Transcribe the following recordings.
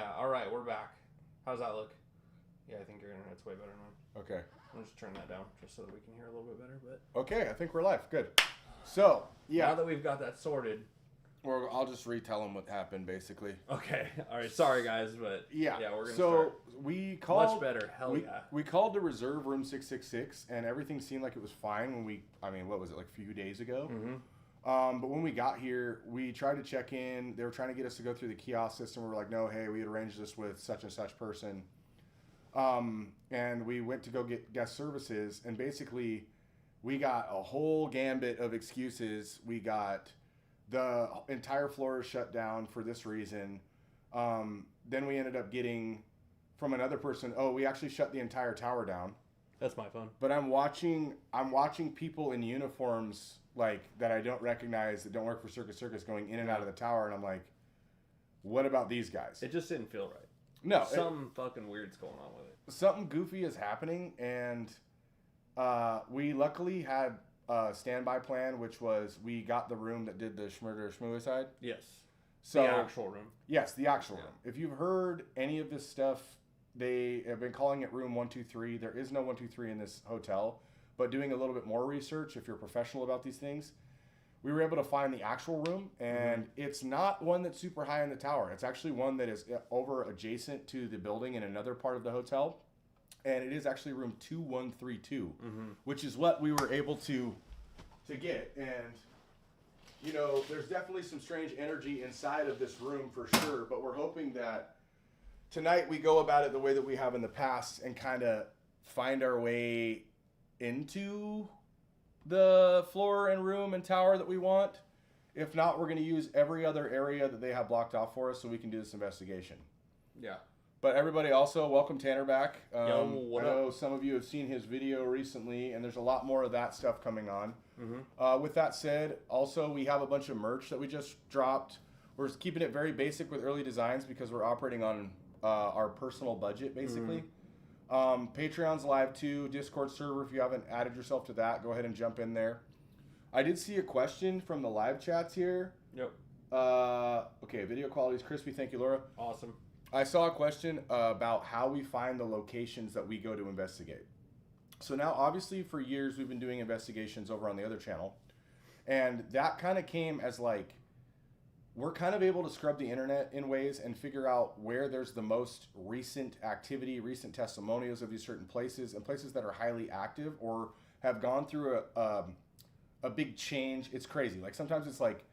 Yeah, alright, we're back. How's that look? Yeah, I think your internet's way better than mine. Okay. I'll just turn that down just so that we can hear a little bit better. But Okay, I think we're live. Good. So, yeah. now that we've got that sorted. Or I'll just retell them what happened, basically. Okay. Alright, sorry guys, but yeah, we're going to start. We called... Much better. Hell yeah. We called to reserve room 666, and everything seemed like it was fine when we... I mean, what was it, like a few days ago? Mm-hmm. But when we got here, we tried to check in. They were trying to get us to go through the kiosk system. We were like, no, hey, we had arranged this with such and such person. And we went to go get guest services, and basically we got a whole gambit of excuses. We got the entire floor is shut down for this reason. Then we ended up getting from another person, oh, we actually shut the entire tower down. That's my phone. But I'm watching people in uniforms like that I don't recognize that don't work for Circus Circus going in and out of the tower, and I'm like, what about these guys? It just didn't feel right. No, something fucking weird's going on with it. Something goofy is happening, and we luckily had a standby plan, which was we got the room that did the Schmurder Schmuicide. Yes. So, the actual room. Yes, the actual room. If you've heard any of this stuff, they have been calling it room 123. There is no 123 in this hotel, but doing a little bit more research, if you're professional about these things, we were able to find the actual room, and it's not one that's super high in the tower. It's actually one that is over adjacent to the building in another part of the hotel, and it is actually room 2132, which is what we were able to get. And you know, there's definitely some strange energy inside of this room for sure, but we're hoping that tonight we go about it the way that we have in the past and kind of find our way into the floor and room and tower that we want. If not, we're going to use every other area that they have blocked off for us so we can do this investigation. Yeah. But everybody also, welcome Tanner back. Yo, what I know some of you have seen his video recently, and there's a lot more of that stuff coming on. With that said, also we have a bunch of merch that we just dropped. We're keeping it very basic with early designs because we're operating on our personal budget, basically. Patreon's live too. Discord server, if you haven't added yourself to that, go ahead and jump in there. I did see a question from the live chats here. Yep. Okay, video quality is crispy. Thank you, Laura. Awesome. I saw a question about how we find the locations that we go to investigate. So now, obviously, for years, we've been doing investigations over on the other channel. And that kind of came as like, we're kind of able to scrub the internet in ways and figure out where there's the most recent activity, recent testimonials of these certain places, and places that are highly active or have gone through a big change. It's crazy. Like sometimes it's like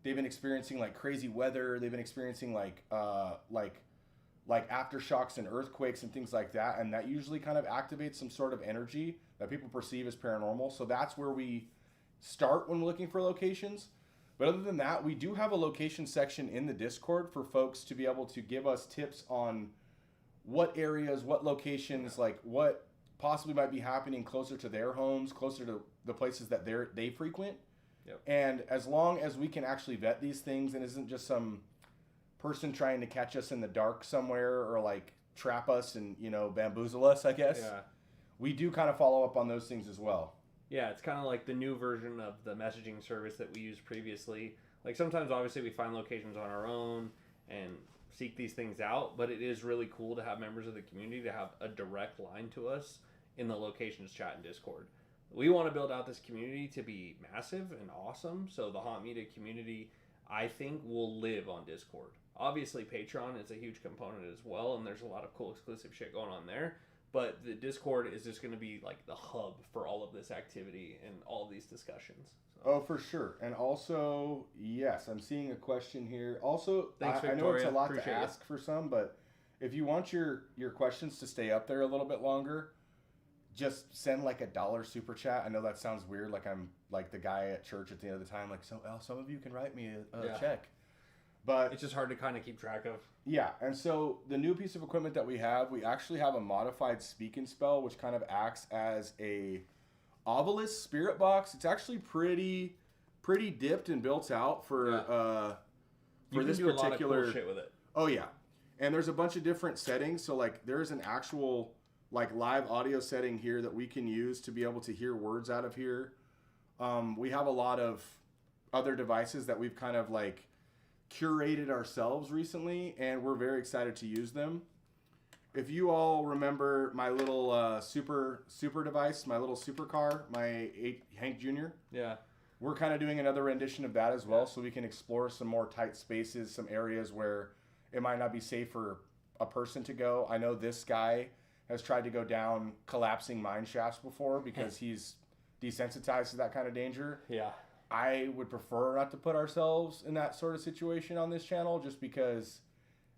they've been experiencing like crazy weather. They've been experiencing like aftershocks and earthquakes and things like that. And that usually kind of activates some sort of energy that people perceive as paranormal. So that's where we start when we're looking for locations. But other than that, we do have a location section in the Discord for folks to be able to give us tips on what areas, what locations, like what possibly might be happening closer to their homes, closer to the places that they frequent. Yep. And as long as we can actually vet these things and isn't just some person trying to catch us in the dark somewhere or like trap us and, you know, bamboozle us, I guess. Yeah. We do kind of follow up on those things as well. Yeah, it's kind of like the new version of the messaging service that we used previously. Like sometimes, obviously, we find locations on our own and seek these things out, but it is really cool to have members of the community to have a direct line to us in the locations chat and Discord. We want to build out this community to be massive and awesome, so the Haunt Media community, I think, will live on Discord. Obviously, Patreon is a huge component as well, and there's a lot of cool exclusive shit going on there. But the Discord is just going to be like the hub for all of this activity and all of these discussions. So. Oh, for sure. And also, yes, I'm seeing a question here. Also, thanks, I know it's a lot to ask for some, but if you want your questions to stay up there a little bit longer, just send like $1 super chat. I know that sounds weird, like I'm like the guy at church at the end of the time, like, so some of you can write me a check. But it's just hard to kind of keep track of. Yeah, and so the new piece of equipment that we actually have a modified speak and spell, which kind of acts as a obelisk spirit box. It's actually pretty dipped and built out for this particular. A lot of cool shit with it. Oh yeah, and there's a bunch of different settings. So like, there's an actual like live audio setting here that we can use to be able to hear words out of here. We have a lot of other devices that we've kind of like curated ourselves recently, and we're very excited to use them. If you all remember my little super device, my little supercar, my Hank Jr. Yeah. We're kind of doing another rendition of that as well, so we can explore some more tight spaces, some areas where it might not be safe for a person to go. I know this guy has tried to go down collapsing mine shafts before because he's desensitized to that kind of danger. Yeah. I would prefer not to put ourselves in that sort of situation on this channel, just because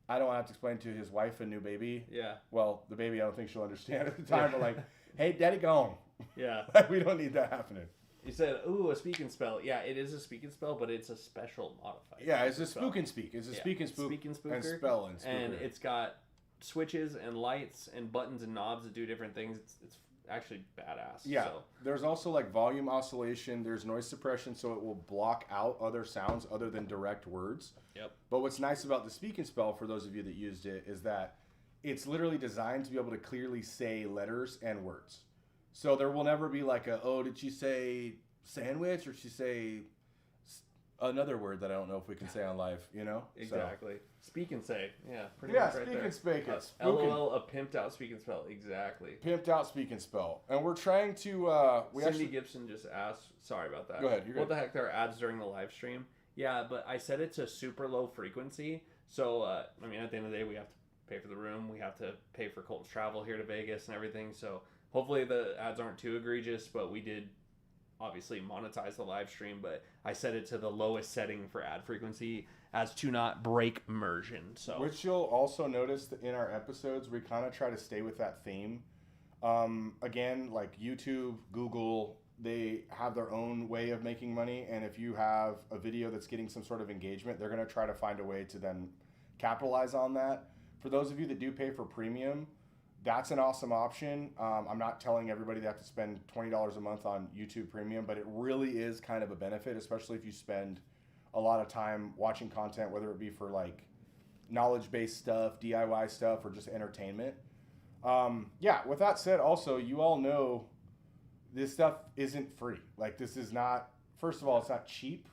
I don't have to explain to his wife and new baby. Yeah. Well, the baby, I don't think she'll understand at the time, but like, hey, daddy gone. Yeah. Like, we don't need that happening. You said, ooh, a speak and spell. Yeah, it is a speak and spell, but it's a special modified. Yeah, it's a spook and speak. It's a speak and spook and spell and spooker. And it's got switches and lights and buttons and knobs that do different things. It's actually badass. Yeah. So. There's also like volume oscillation. There's noise suppression, so it will block out other sounds other than direct words. Yep. But what's nice about the speak and spell, for those of you that used it, is that it's literally designed to be able to clearly say letters and words. So there will never be like did she say sandwich or she say another word that I don't know if we can say on live, you know? Exactly. So. Speak and say. Yeah, pretty much right speak there. And spake it. LOL, a pimped out speak and spell. Exactly. Pimped out speak and spell. And we're trying to... Cindy Gibson just asked... Sorry about that. Go ahead. You're good. What the heck? There are ads during the live stream? Yeah, but I set it to super low frequency. So, at the end of the day, we have to pay for the room. We have to pay for Colton's travel here to Vegas and everything. So, hopefully the ads aren't too egregious, but we did obviously monetize the live stream, but I set it to the lowest setting for ad frequency as to not break immersion. So, which you'll also notice that in our episodes, we kind of try to stay with that theme. Again, like YouTube, Google, they have their own way of making money, and if you have a video that's getting some sort of engagement, they're going to try to find a way to then capitalize on that. For those of you that do pay for premium, that's an awesome option. I'm not telling everybody they have to spend $20 a month on YouTube Premium, but it really is kind of a benefit, especially if you spend a lot of time watching content, whether it be for like knowledge-based stuff, DIY stuff, or just entertainment. With that said, also, you all know this stuff isn't free. Like, this is not, first of all, it's not cheap.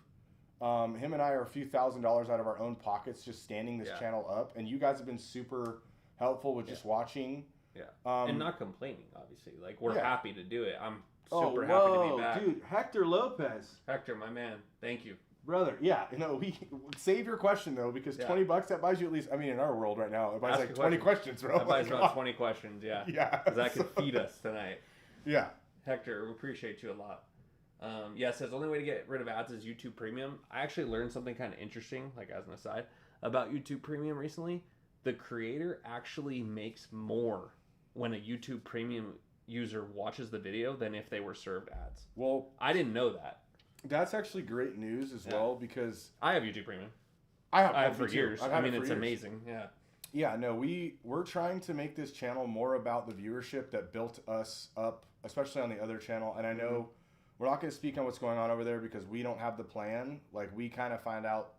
Him and I are a few $1,000s out of our own pockets just standing this channel up, and you guys have been super helpful with just watching. Yeah. And not complaining, obviously. Like, we're happy to do it. I'm super happy to be back. Dude, Hector Lopez. Hector, my man. Thank you. Brother, we save your question, though, because $20, that buys you at least, in our world right now, it buys like 20 questions, bro. That buys about 20 questions, yeah. Yeah. Because that could feed us tonight. Yeah. Hector, we appreciate you a lot. It says the only way to get rid of ads is YouTube Premium. I actually learned something kind of interesting, like as an aside, about YouTube Premium recently. The creator actually makes more when a YouTube Premium user watches the video than if they were served ads. Well, I didn't know that. That's actually great news as well, because I have YouTube Premium. I have for years. It's amazing. Yeah. Yeah, no, we're trying to make this channel more about the viewership that built us up, especially on the other channel. And I know we're not going to speak on what's going on over there because we don't have the plan. Like, we kind of find out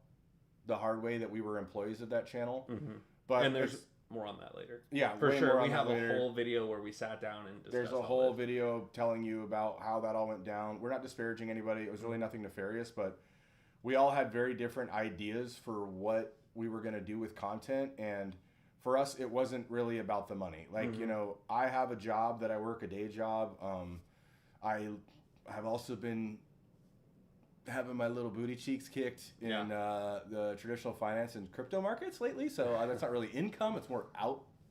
the hard way that we were employees of that channel. Mm-hmm. But there's more on that later. Yeah, for sure. We have a whole video where we sat down and discussed. There's a whole video telling you about how that all went down. We're not disparaging anybody. It was really nothing nefarious, but we all had very different ideas for what we were going to do with content. And for us, it wasn't really about the money. Like, I have a job that I work, a day job. I have also been having my little booty cheeks kicked in the traditional finance and crypto markets lately. So that's not really income. It's more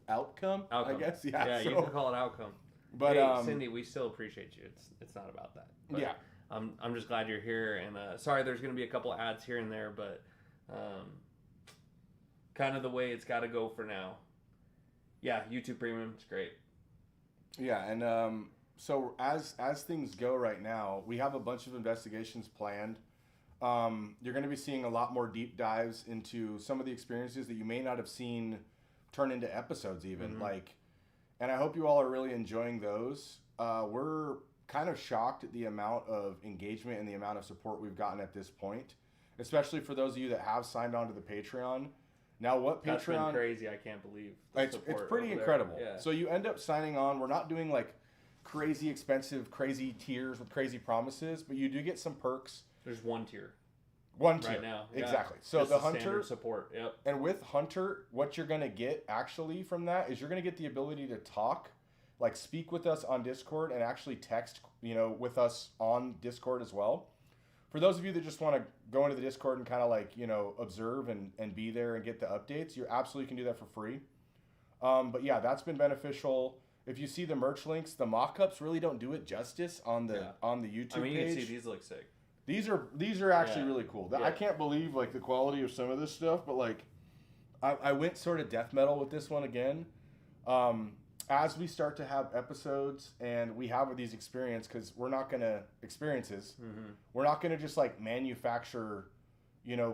outcome, I guess. Yeah, you can call it outcome. But hey, Cindy, we still appreciate you. It's not about that. But yeah. I'm just glad you're here. And sorry, there's going to be a couple ads here and there, but kind of the way it's got to go for now. Yeah, YouTube Premium, it's great. Yeah, and so as things go right now, we have a bunch of investigations planned. You're going to be seeing a lot more deep dives into some of the experiences that you may not have seen turn into episodes even. And I hope you all are really enjoying those. We're kind of shocked at the amount of engagement and the amount of support we've gotten at this point, especially for those of you that have signed on to the Patreon. Now, what That's Patreon... been crazy. I can't believe it's pretty incredible. Yeah. So you end up signing on. We're not doing like crazy expensive, crazy tiers with crazy promises, but you do get some perks. There's one tier. One tier. Right now. Exactly. Yeah. So just the standard Hunter support. Yep. And with Hunter, what you're going to get actually from that is you're going to get the ability to talk, like speak with us on Discord and actually text, with us on Discord as well. For those of you that just want to go into the Discord and kind of like, observe and be there and get the updates, you absolutely can do that for free. But yeah, that's been beneficial. If you see the merch links, the mock-ups really don't do it justice on the YouTube page. You can see these look sick. These are actually really cool. I can't believe like the quality of some of this stuff, but like I went sort of death metal with this one again. As we start to have episodes and we have these experiences, because we're not gonna we're not gonna just like manufacture,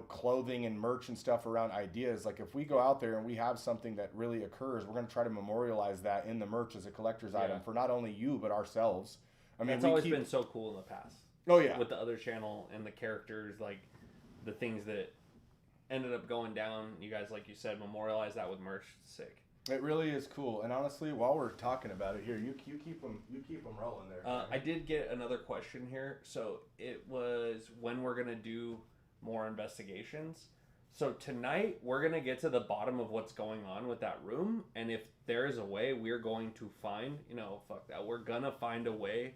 clothing and merch and stuff around ideas. Like if we go out there and we have something that really occurs, we're gonna try to memorialize that in the merch as a collector's item for not only you but ourselves. I mean, it's always been so cool in the past. Oh yeah, with the other channel and the characters, like the things that ended up going down. You guys, like you said, memorialize that with merch. It's sick. It really is cool. And honestly, while we're talking about it here, you keep them rolling there. I did get another question here. So it was when we're gonna do more investigations. So tonight we're gonna get to the bottom of what's going on with that room, and if there is a way, we're going to find. Fuck that. We're gonna find a way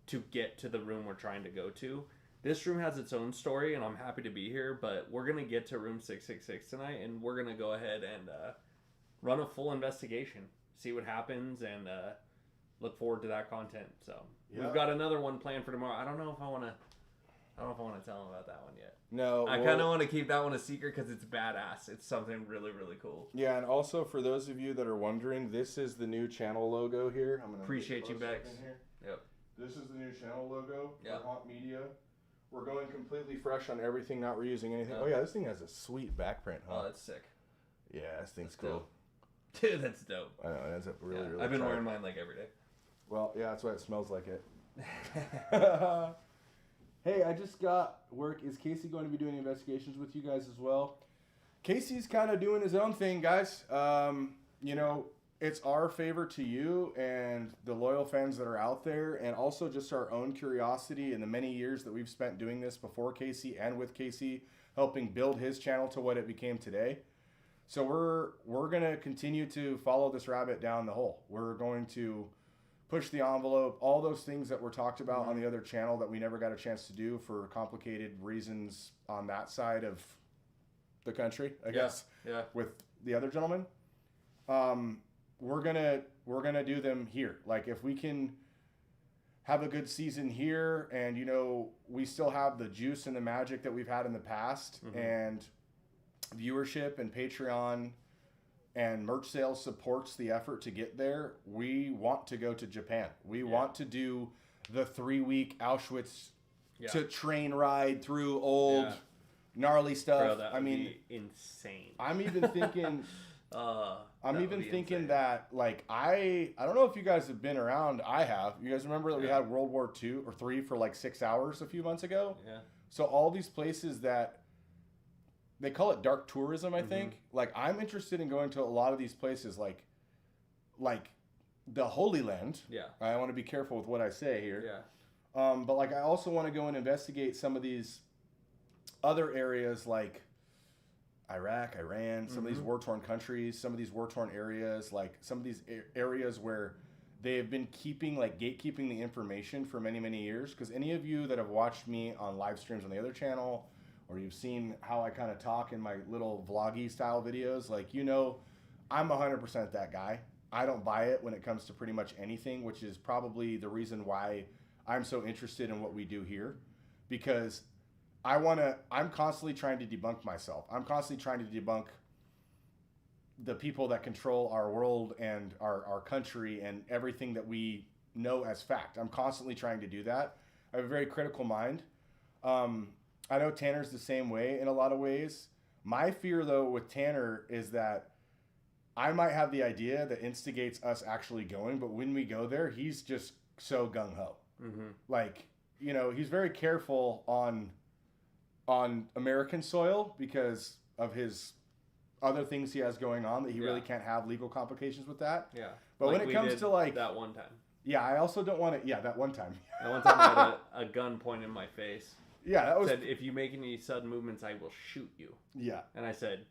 to get to the room we're trying to go to. This room has its own story, and I'm happy to be here, but we're going to get to room 666 tonight, and we're going to go ahead and run a full investigation, see what happens, and look forward to that content. So we've got another one planned for tomorrow. I don't know if I want to tell them about that one yet. No. I kind of want to keep that one a secret because it's badass. It's something really, really cool. Yeah, and also for those of you that are wondering, this is the new channel logo here. I'm gonna appreciate you, Bex. Yep. This is the new channel logo for Haunt Media. We're going completely fresh on everything, not reusing anything. Oh yeah, this thing has a sweet backprint, huh? Oh, that's sick. Yeah, this thing's cool. Dope. Dude, that's dope. I know, that's a really, really I've been wearing mine like every day. Well, yeah, that's why it smells like it. Hey, I just got work. Is Casey going to be doing investigations with you guys as well? Casey's kind of doing his own thing, guys. It's our favor to you and the loyal fans that are out there, and also just our own curiosity in the many years that we've spent doing this before Casey and with Casey, helping build his channel to what it became today. So we're going to continue to follow this rabbit down the hole. We're going to push the envelope, all those things that were talked about on the other channel that we never got a chance to do for complicated reasons on that side of the country, I guess, with the other gentleman. We're gonna do them here. Like if we can have a good season here, and we still have the juice and the magic that we've had in the past, and viewership and Patreon and merch sales supports the effort to get there. We want to go to Japan. We want to do the 3-week Auschwitz to train ride through old gnarly stuff. Bro, that would be insane. I'm even thinking. That like I don't know if you guys have been around. I have. You guys remember that we had World War II or III for like 6 hours a few months ago? Yeah. So all these places that they call it dark tourism, I think. Like I'm interested in going to a lot of these places, like the Holy Land. Yeah. I want to be careful with what I say here. Yeah. But like I also want to go and investigate some of these other areas like Iraq, Iran, some of these war-torn countries, some of these war-torn areas, like some of these areas where they have been gatekeeping the information for many, many years. Because any of you that have watched me on live streams on the other channel, or you've seen how I kind of talk in my little vloggy style videos, like, I'm 100% that guy. I don't buy it when it comes to pretty much anything, which is probably the reason why I'm so interested in what we do here. Because I'm constantly trying to debunk myself. I'm constantly trying to debunk the people that control our world and our country and everything that we know as fact. I'm constantly trying to do that. I have a very critical mind. I know Tanner's the same way in a lot of ways. My fear, though, with Tanner is that I might have the idea that instigates us actually going, but when we go there, he's just so gung-ho. Like, he's very careful on American soil because of his other things he has going on that he really can't have legal complications with that. Yeah. But when it comes to like that one time. Yeah, I also don't want to. Yeah, that one time. That one time I had a gun pointed in my face. Yeah, that was... Said, if you make any sudden movements, I will shoot you. Yeah. And I said,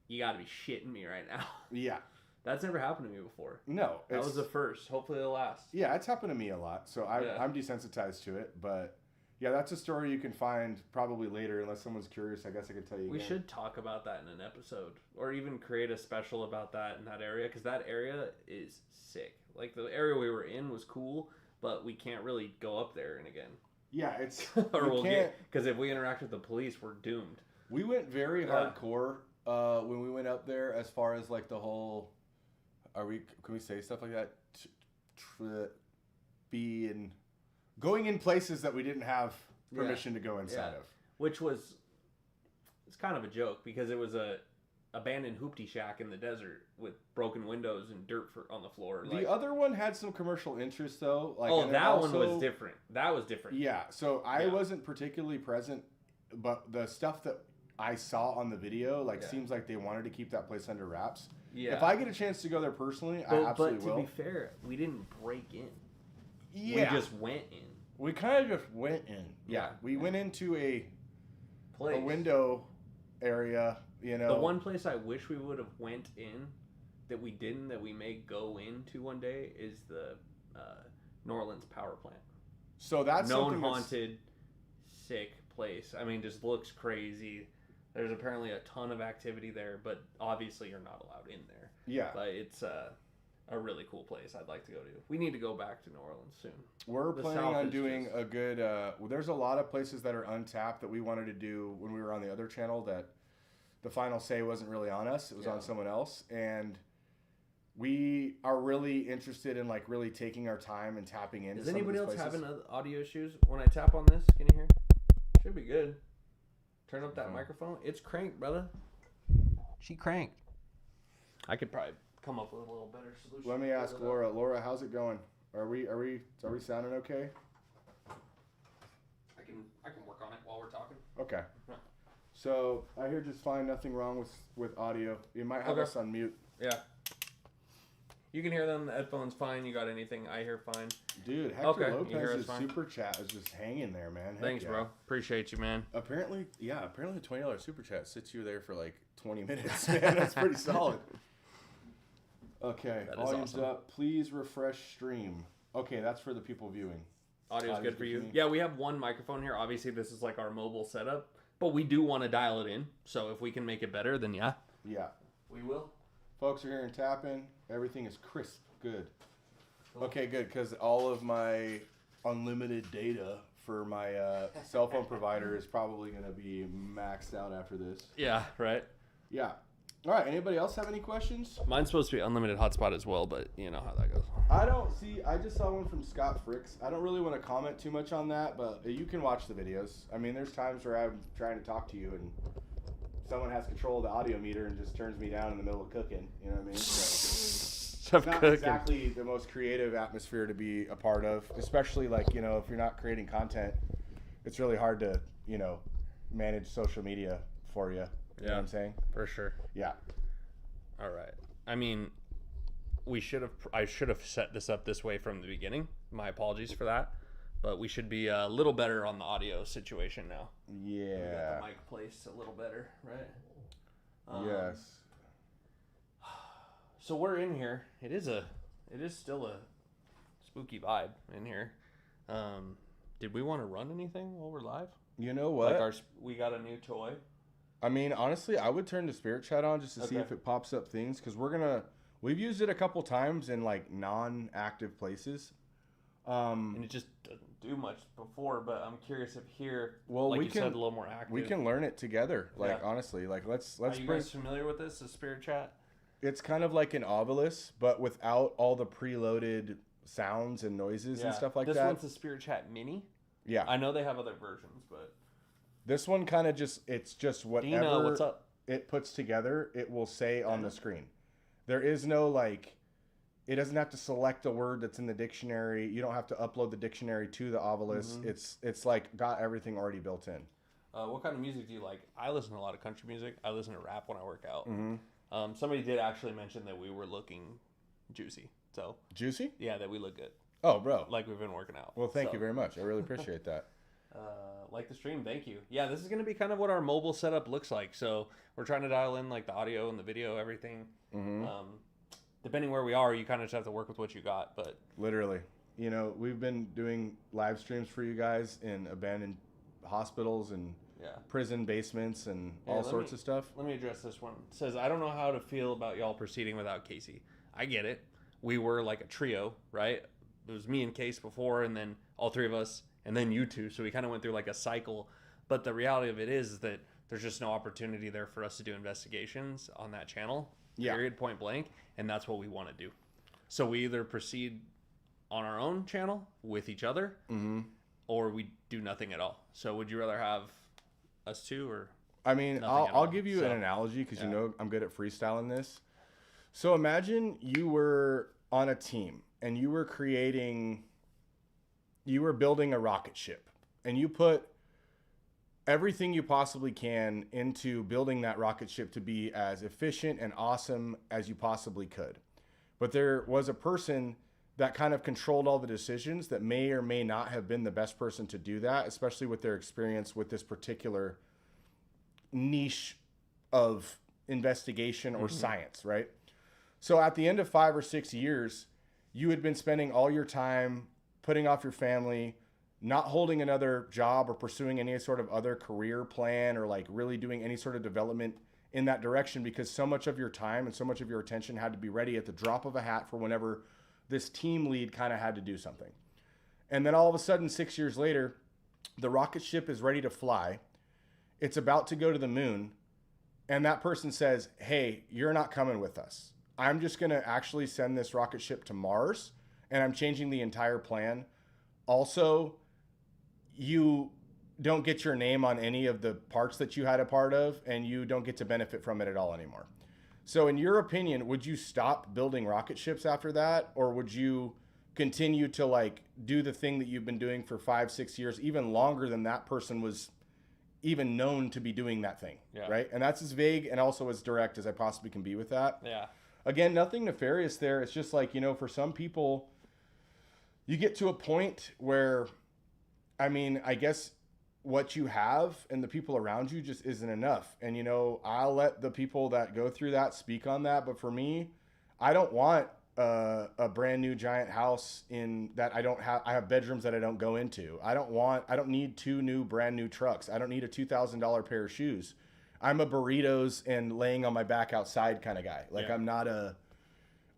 you got to be shitting me right now. Yeah. That's never happened to me before. No. That was the first. Hopefully it'll last. Yeah, it's happened to me a lot. So I'm desensitized to it. But yeah, that's a story you can find probably later. Unless someone's curious, I guess I could tell you We again. should talk about that in an episode. Or even create a special about that in that area. Because that area is sick. Like, the area we were in was cool. But we can't really go up there and again. Yeah, it's... Or we'll get... Because if we interact with the police, we're doomed. We went very hardcore when we went up there as far as, like, the whole... Can we say stuff like that? Going in places that we didn't have permission to go inside of. Which was... It's kind of a joke because it was a abandoned hoopty shack in the desert with broken windows and dirt on the floor. The other one had some commercial interest though. Like, that one was different. That was different. Yeah, so I wasn't particularly present, but the stuff that I saw on the video seems like they wanted to keep that place under wraps. Yeah. If I get a chance to go there personally, I absolutely will. But to be fair, we didn't break in. Yeah. We just went in. We kind of just went in. Yeah. We went into a window area. You know, the one place I wish we would have went in that we didn't, that we may go into one day, is the New Orleans power plant. So that's known haunted, sick place. I mean, just looks crazy. There's apparently a ton of activity there, but obviously you're not allowed in there. Yeah, but it's a really cool place. I'd like to go to. We need to go back to New Orleans soon. We're planning on doing a good. There's a lot of places that are untapped that we wanted to do when we were on the other channel that. The final say wasn't really on us. It was on someone else. And we are really interested in really taking our time and tapping into some of these places. Does anybody else having audio issues? When I tap on this, can you hear? Should be good. Turn up that microphone. It's cranked, brother. She cranked. I could probably come up with a little better solution. Let me ask Laura. Laura, how's it going? Are we sounding okay? I can work on it while we're talking. Okay. So, I hear just fine, nothing wrong with audio. You might have us on mute. Yeah. You can hear them, the headphones fine. You got anything I hear fine. Dude, Hector Lopez's super chat is just hanging there, man. Thanks, bro. Appreciate you, man. Apparently the $20 super chat sits you there for 20 minutes, man. That's pretty solid. Okay, volume's up. Please refresh stream. Okay, that's for the people viewing. Audio's good for you. Yeah, we have one microphone here. Obviously, this is our mobile setup. But we do want to dial it in, so if we can make it better, then yeah. Yeah. We will. Folks are hearing tapping. Everything is crisp. Good. Okay, good, because all of my unlimited data for my cell phone provider is probably going to be maxed out after this. Yeah, right? Yeah. All right, anybody else have any questions? Mine's supposed to be unlimited hotspot as well, but you know how that goes. I just saw one from Scott Fricks. I don't really want to comment too much on that, but you can watch the videos. I mean, there's times where I'm trying to talk to you and someone has control of the audio meter and just turns me down in the middle of cooking. You know what I mean? So it's not exactly the most creative atmosphere to be a part of, especially if you're not creating content, it's really hard to, manage social media for you. You know what I'm saying? For sure. Yeah. All right. I mean, I should have set this up this way from the beginning. My apologies for that. But we should be a little better on the audio situation now. Yeah. We got the mic placed a little better, right? Yes. So we're in here. It is still a spooky vibe in here. Did we want to run anything while we're live? You know what? We got a new toy. I mean, honestly, I would turn the Spirit Chat on just to see if it pops up things, because we've used it a couple times in non-active places. And it just doesn't do much before, but I'm curious if here, we said, a little more active. We can learn it together. Honestly, let's. Are you guys familiar with this, the Spirit Chat? It's kind of like an Ovilus, but without all the preloaded sounds and noises and stuff like that. This one's the Spirit Chat Mini. Yeah. I know they have other versions, but this one kind of it's just whatever Dina, what's up? It puts together, it will say on the screen. There is no it doesn't have to select a word that's in the dictionary. You don't have to upload the dictionary to the Ovilus. Mm-hmm. It's got everything already built in. What kind of music do you like? I listen to a lot of country music. I listen to rap when I work out. Mm-hmm. Somebody did actually mention that we were looking juicy. Juicy? Yeah, that we look good. Oh, bro. Like we've been working out. Well, thank you very much. I really appreciate that. Like the stream, thank you. Yeah, this is going to be kind of what our mobile setup looks like. So we're trying to dial in like the audio and the video, everything. Mm-hmm. Depending where we are, you kind of just have to work with what you got. But literally, you know, we've been doing live streams for you guys in abandoned hospitals and prison basements and all sorts of stuff. Let me address this one. It says, I don't know how to feel about y'all proceeding without Casey. I get it. We were like a trio, right? It was me and Case before, and then all three of us, and then you two. So we kind of went through like a cycle. But the reality of it is that there's just no opportunity there for us to do investigations on that channel. Period, point blank. And that's what we want to do. So we either proceed on our own channel with each other, or we do nothing at all. So would you rather have us two or? I mean, I'll give you an analogy because you know I'm good at freestyling this. So imagine you were on a team and you were building a rocket ship, and you put everything you possibly can into building that rocket ship to be as efficient and awesome as you possibly could. But there was a person that kind of controlled all the decisions that may or may not have been the best person to do that, especially with their experience with this particular niche of investigation or science, right? So at the end of 5 or 6 years, you had been spending all your time putting off your family, not holding another job or pursuing any sort of other career plan or like really doing any sort of development in that direction, because so much of your time and so much of your attention had to be ready at the drop of a hat for whenever this team lead kind of had to do something. And then all of a sudden, 6 years later, the rocket ship is ready to fly. It's about to go to the moon. And that person says, hey, you're not coming with us. I'm just going to actually send this rocket ship to Mars, and I'm changing the entire plan. Also, you don't get your name on any of the parts that you had a part of, and you don't get to benefit from it at all anymore. So in your opinion, would you stop building rocket ships after that? Or would you continue to like do the thing that you've been doing for 5, 6 years, even longer than that person was even known to be doing that thing, right? And that's as vague and also as direct as I possibly can be with that. Yeah. Again, nothing nefarious there. It's just like, you know, for some people, you get to a point where, I mean, I guess what you have and the people around you just isn't enough. And, you know, I'll let the people that go through that speak on that. But for me, I don't want a brand new giant house in that I have bedrooms that I don't go into. I don't need 2 new brand new trucks. I don't need a $2,000 pair of shoes. I'm a burritos and laying on my back outside kind of guy. Like I'm not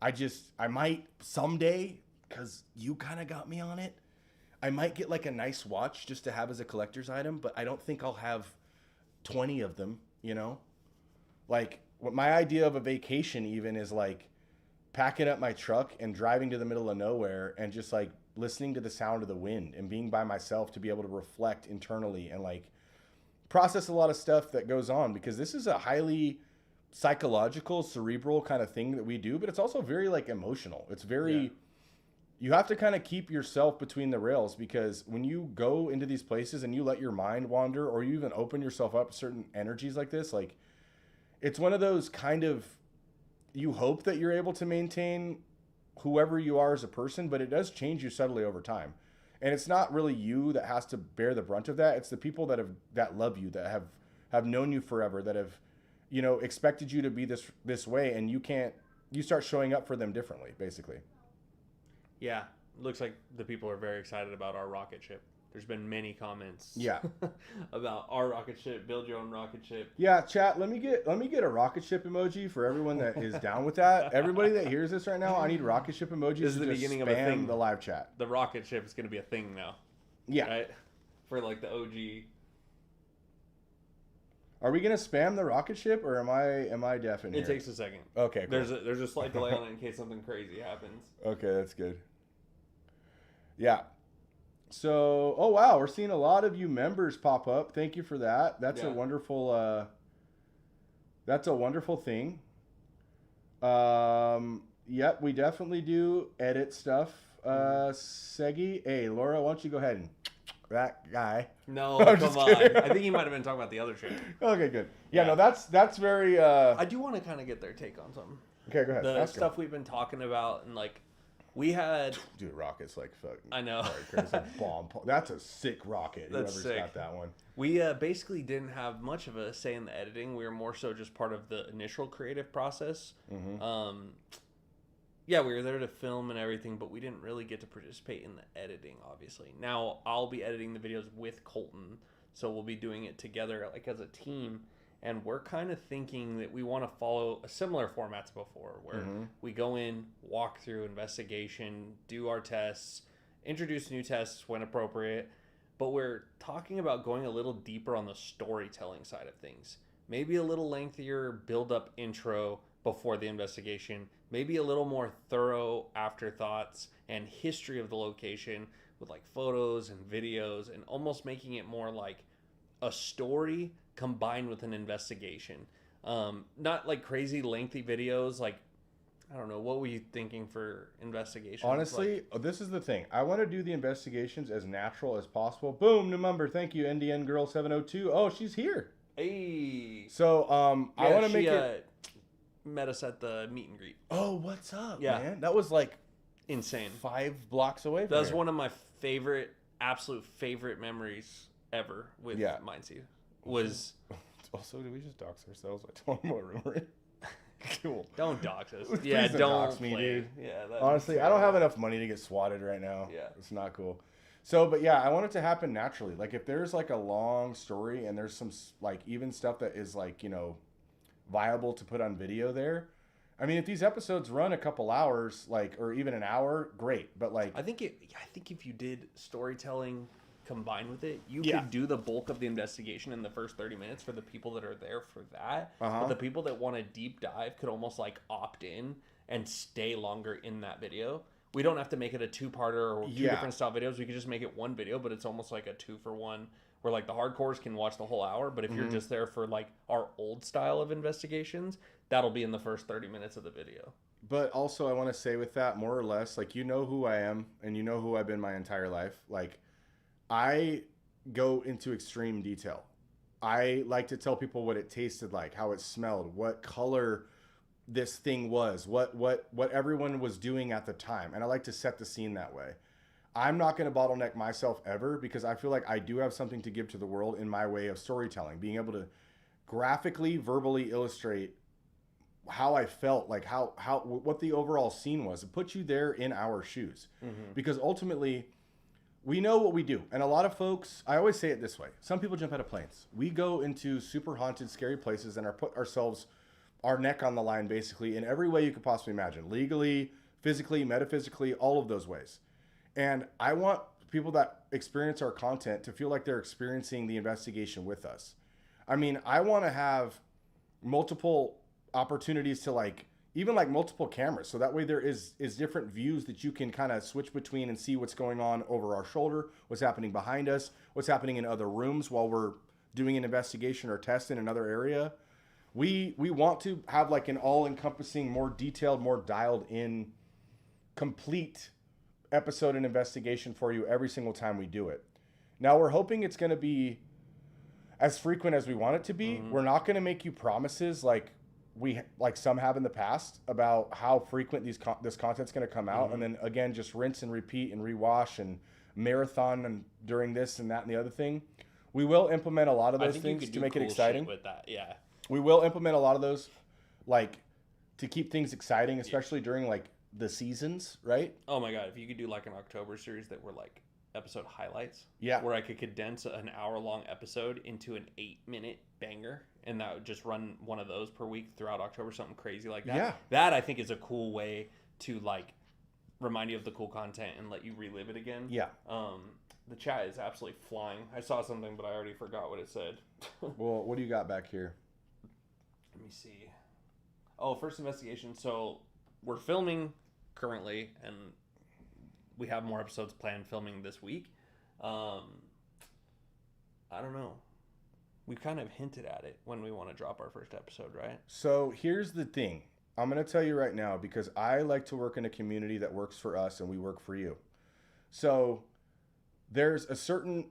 I might someday, cause you kind of got me on it. I might get like a nice watch just to have as a collector's item, but I don't think I'll have 20 of them, you know? Like what my idea of a vacation even is like packing up my truck and driving to the middle of nowhere and just like listening to the sound of the wind and being by myself to be able to reflect internally and like process a lot of stuff that goes on, because this is a highly psychological, cerebral kind of thing that we do, but it's also very like emotional. It's very, you have to kind of keep yourself between the rails, because when you go into these places and you let your mind wander, or you even open yourself up to certain energies like this, like it's one of those kind of, you hope that you're able to maintain whoever you are as a person, but it does change you subtly over time. And it's not really you that has to bear the brunt of that. It's the people that love you, that have known you forever, that have, you know, expected you to be this way, and you start showing up for them differently, basically. Yeah, looks like the people are very excited about our rocket ship. There's been many comments about our rocket ship, build your own rocket ship. Yeah, chat, let me get a rocket ship emoji for everyone that is down with that. Everybody that hears this right now, I need rocket ship emojis. This is the beginning of a thing. The live chat. The rocket ship is going to be a thing now. Yeah. Right? For like the OG. Are we going to spam the rocket ship, or am I deaf in here? It takes a second. Okay, cool. There's a slight delay on it in case something crazy happens. Okay, that's good. Yeah. So, oh wow, we're seeing a lot of you members pop up. Thank you for that. That's a wonderful thing. Yep, we definitely do edit stuff. Segi, hey, Laura, why don't you go ahead and that guy. No, come on. I think you might have been talking about the other shit. Okay, good. Yeah, no, that's very I do want to kind of get their take on something. Okay, go ahead. The stuff we've been talking about, and like We had... Dude, rocket's like fucking... I know. It's a bomb. That's a sick rocket. That's Whoever's sick. got that one. We basically didn't have much of a say in the editing. We were more so just part of the initial creative process. Mm-hmm. Yeah, we were there to film and everything, but we didn't really get to participate in the editing, obviously. Now, I'll be editing the videos with Colton, so we'll be doing it together, like, as a team, and we're kind of thinking that we want to follow a similar format to before, where we go in, walk through, investigation, do our tests, introduce new tests when appropriate, but we're talking about going a little deeper on the storytelling side of things. Maybe a little lengthier build-up intro before the investigation, maybe a little more thorough afterthoughts and history of the location with like photos and videos, and almost making it more like a story combined with an investigation. Not like crazy lengthy videos. Like, I don't know, what were you thinking for investigations? Honestly, this is the thing. I want to do the investigations as natural as possible. Boom, new member. Thank you, NDN Girl 702. Oh, she's here. Hey. So, I want to make it... met us at the meet and greet. Oh, what's up, Yeah. man? That was like insane. 5 blocks away from That was here. one of my absolute favorite memories ever with Mindseed. Was also, did we just dox ourselves? I told him what room we're in. Cool. Don't dox us. Please Yeah, don't dox me, play. dude. Yeah, Honestly, I don't have enough money to get swatted right now. Yeah. It's not cool. So, but yeah, I want it to happen naturally. Like, if there's like a long story and there's some like even stuff that is like, you know, viable to put on video there. I mean, if these episodes run a couple hours, like, or even an hour, great. But like, I think if you did storytelling combined with it, you could do the bulk of the investigation in the first 30 minutes for the people that are there for that. But the people that want a deep dive could almost like opt in and stay longer in that video. We don't have to make it a 2-parter or 2 different style videos. We could just make it one video, but it's almost like a 2-for-1 where like the hardcores can watch the whole hour. But if you're just there for like our old style of investigations, that'll be in the first 30 minutes of the video. But also I want to say with that, more or less, like, you know who I am and you know who I've been my entire life. Like, I go into extreme detail. I like to tell people what it tasted like, how it smelled, what color this thing was, what everyone was doing at the time. And I like to set the scene that way. I'm not going to bottleneck myself ever, because I feel like I do have something to give to the world in my way of storytelling, being able to graphically, verbally illustrate how I felt, like what the overall scene was. It puts you there in our shoes, because ultimately we know what we do. And a lot of folks, I always say it this way. Some people jump out of planes. We go into super haunted, scary places and put our neck on the line, basically, in every way you could possibly imagine. Legally, physically, metaphysically, all of those ways. And I want people that experience our content to feel like they're experiencing the investigation with us. I mean, I want to have multiple opportunities to like, even like multiple cameras. So that way there is different views that you can kind of switch between and see what's going on over our shoulder, what's happening behind us, what's happening in other rooms while we're doing an investigation or test in another area. We want to have like an all-encompassing, more detailed, more dialed in, complete episode and investigation for you every single time we do it. Now, we're hoping it's going to be as frequent as we want it to be. We're not going to make you promises like some have in the past about how frequent this content's going to come out, and then again just rinse and repeat and rewash and marathon and during this and that and the other thing. We will implement a lot of those things to make it exciting. With that, yeah, we will implement a lot of those, like, to keep things exciting, especially during like the seasons, right? Oh my god, if you could do like an October series that were like episode highlights, where I could condense an hour-long episode into an 8-minute banger, and that would just run one of those per week throughout October, something crazy like that. Yeah. That I think is a cool way to like remind you of the cool content and let you relive it again. Yeah. The chat is absolutely flying. I saw something, but I already forgot what it said. Well, what do you got back here? Let me see. Oh, first investigation. So we're filming currently, and we have more episodes planned filming this week. I don't know. We kind of hinted at it when we want to drop our first episode, right? So here's the thing. I'm going to tell you right now, because I like to work in a community that works for us and we work for you. So there's a certain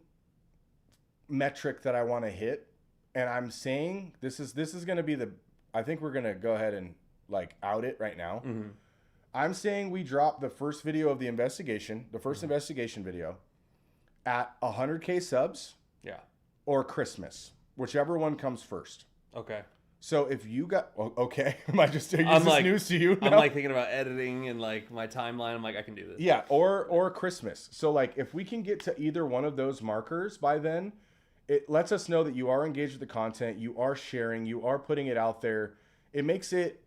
metric that I want to hit, and I'm saying this is going to be I think we're going to go ahead and like out it right now. I'm saying we drop the first video of the investigation, the first investigation video, at 100K subs. Yeah. Or Christmas, whichever one comes first. Okay. So if you got okay, am I just is I'm this like, news to you now? I'm like thinking about editing and like my timeline. I'm like, I can do this. Yeah, or Christmas. So like if we can get to either one of those markers by then, it lets us know that you are engaged with the content, you are sharing, you are putting it out there. It makes it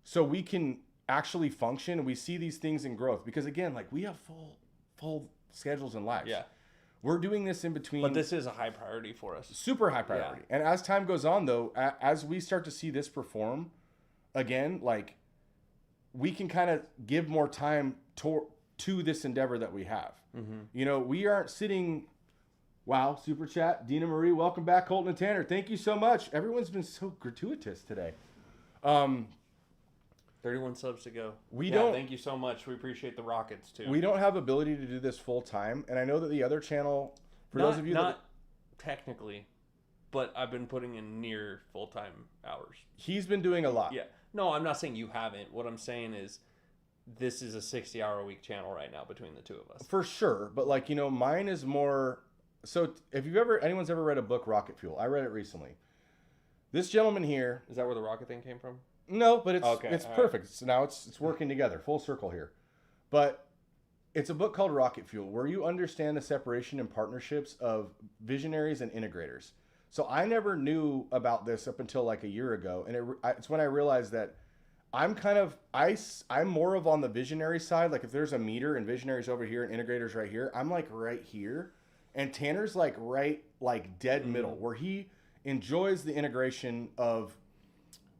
so we can actually function and we see these things in growth. Because again, like we have full schedules and lives. Yeah. We're doing this in between. But this is a high priority for us. Super high priority. Yeah. And as time goes on, though, as we start to see this perform, again, like, we can kind of give more time to this endeavor that we have. Mm-hmm. You know, we aren't sitting... Wow, super chat. Dina Marie, welcome back. Colton and Tanner, thank you so much. Everyone's been so gratuitous today. 31 subs to go. Thank you so much. We appreciate the rockets too. We don't have ability to do this full time, and I know that the other channel, those of you not technically, but I've been putting in near full time hours. He's been doing a lot. Yeah. No, I'm not saying you haven't. What I'm saying is, this is a 60-hour-a-week channel right now between the two of us. For sure, but like mine is more. So if anyone's ever read a book, Rocket Fuel, I read it recently. This gentleman here. Is that where the rocket thing came from? No, but it's perfect. Right. So now it's working together, full circle here. But it's a book called Rocket Fuel, where you understand the separation and partnerships of visionaries and integrators. So I never knew about this up until like a year ago, and it's when I realized that I'm more of on the visionary side. Like if there's a meter and visionaries over here and integrators right here, I'm like right here, and Tanner's like right like dead middle, where he enjoys the integration of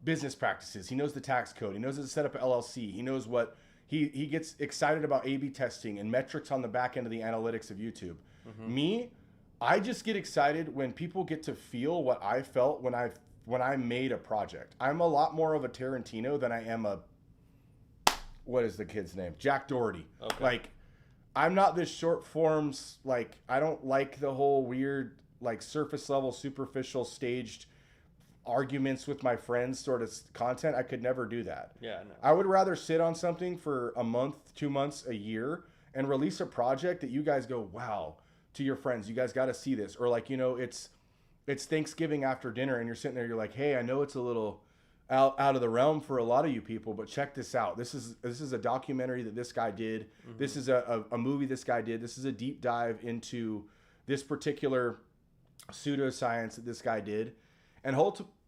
business practices. He knows the tax code. He knows how to set up an LLC. He knows what he gets excited about A/B testing and metrics on the back end of the analytics of YouTube. Mm-hmm. Me, I just get excited when people get to feel what I felt when I made a project. I'm a lot more of a Tarantino than I am what is the kid's name? Jack Doherty. Okay. Like, I'm not this short forms, like, I don't like the whole weird, like, surface level, superficial, staged arguments with my friends sort of content. I could never do that. Yeah, no. I would rather sit on something for a month, 2 months, a year, and release a project that you guys go, wow, to your friends. You guys got to see this. Or like, it's Thanksgiving after dinner and you're sitting there, you're like, hey, I know it's a little out of the realm for a lot of you people, but check this out. This is a documentary that this guy did. Mm-hmm. This is a movie this guy did. This is a deep dive into this particular pseudoscience that this guy did. And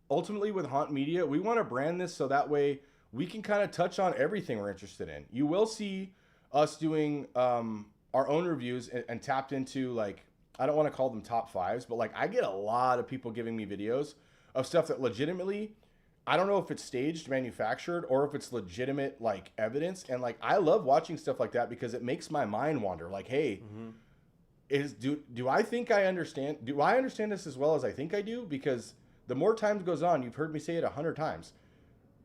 ultimately with Haunt Media, we want to brand this so that way we can kind of touch on everything we're interested in. You will see us doing our own reviews and tapped into, like, I don't want to call them top fives, but like I get a lot of people giving me videos of stuff that legitimately, I don't know if it's staged, manufactured, or if it's legitimate like evidence. And like I love watching stuff like that because it makes my mind wander. Like, hey, do I think I understand? Do I understand this as well as I think I do? Because the more time goes on, you've heard me say it 100 times,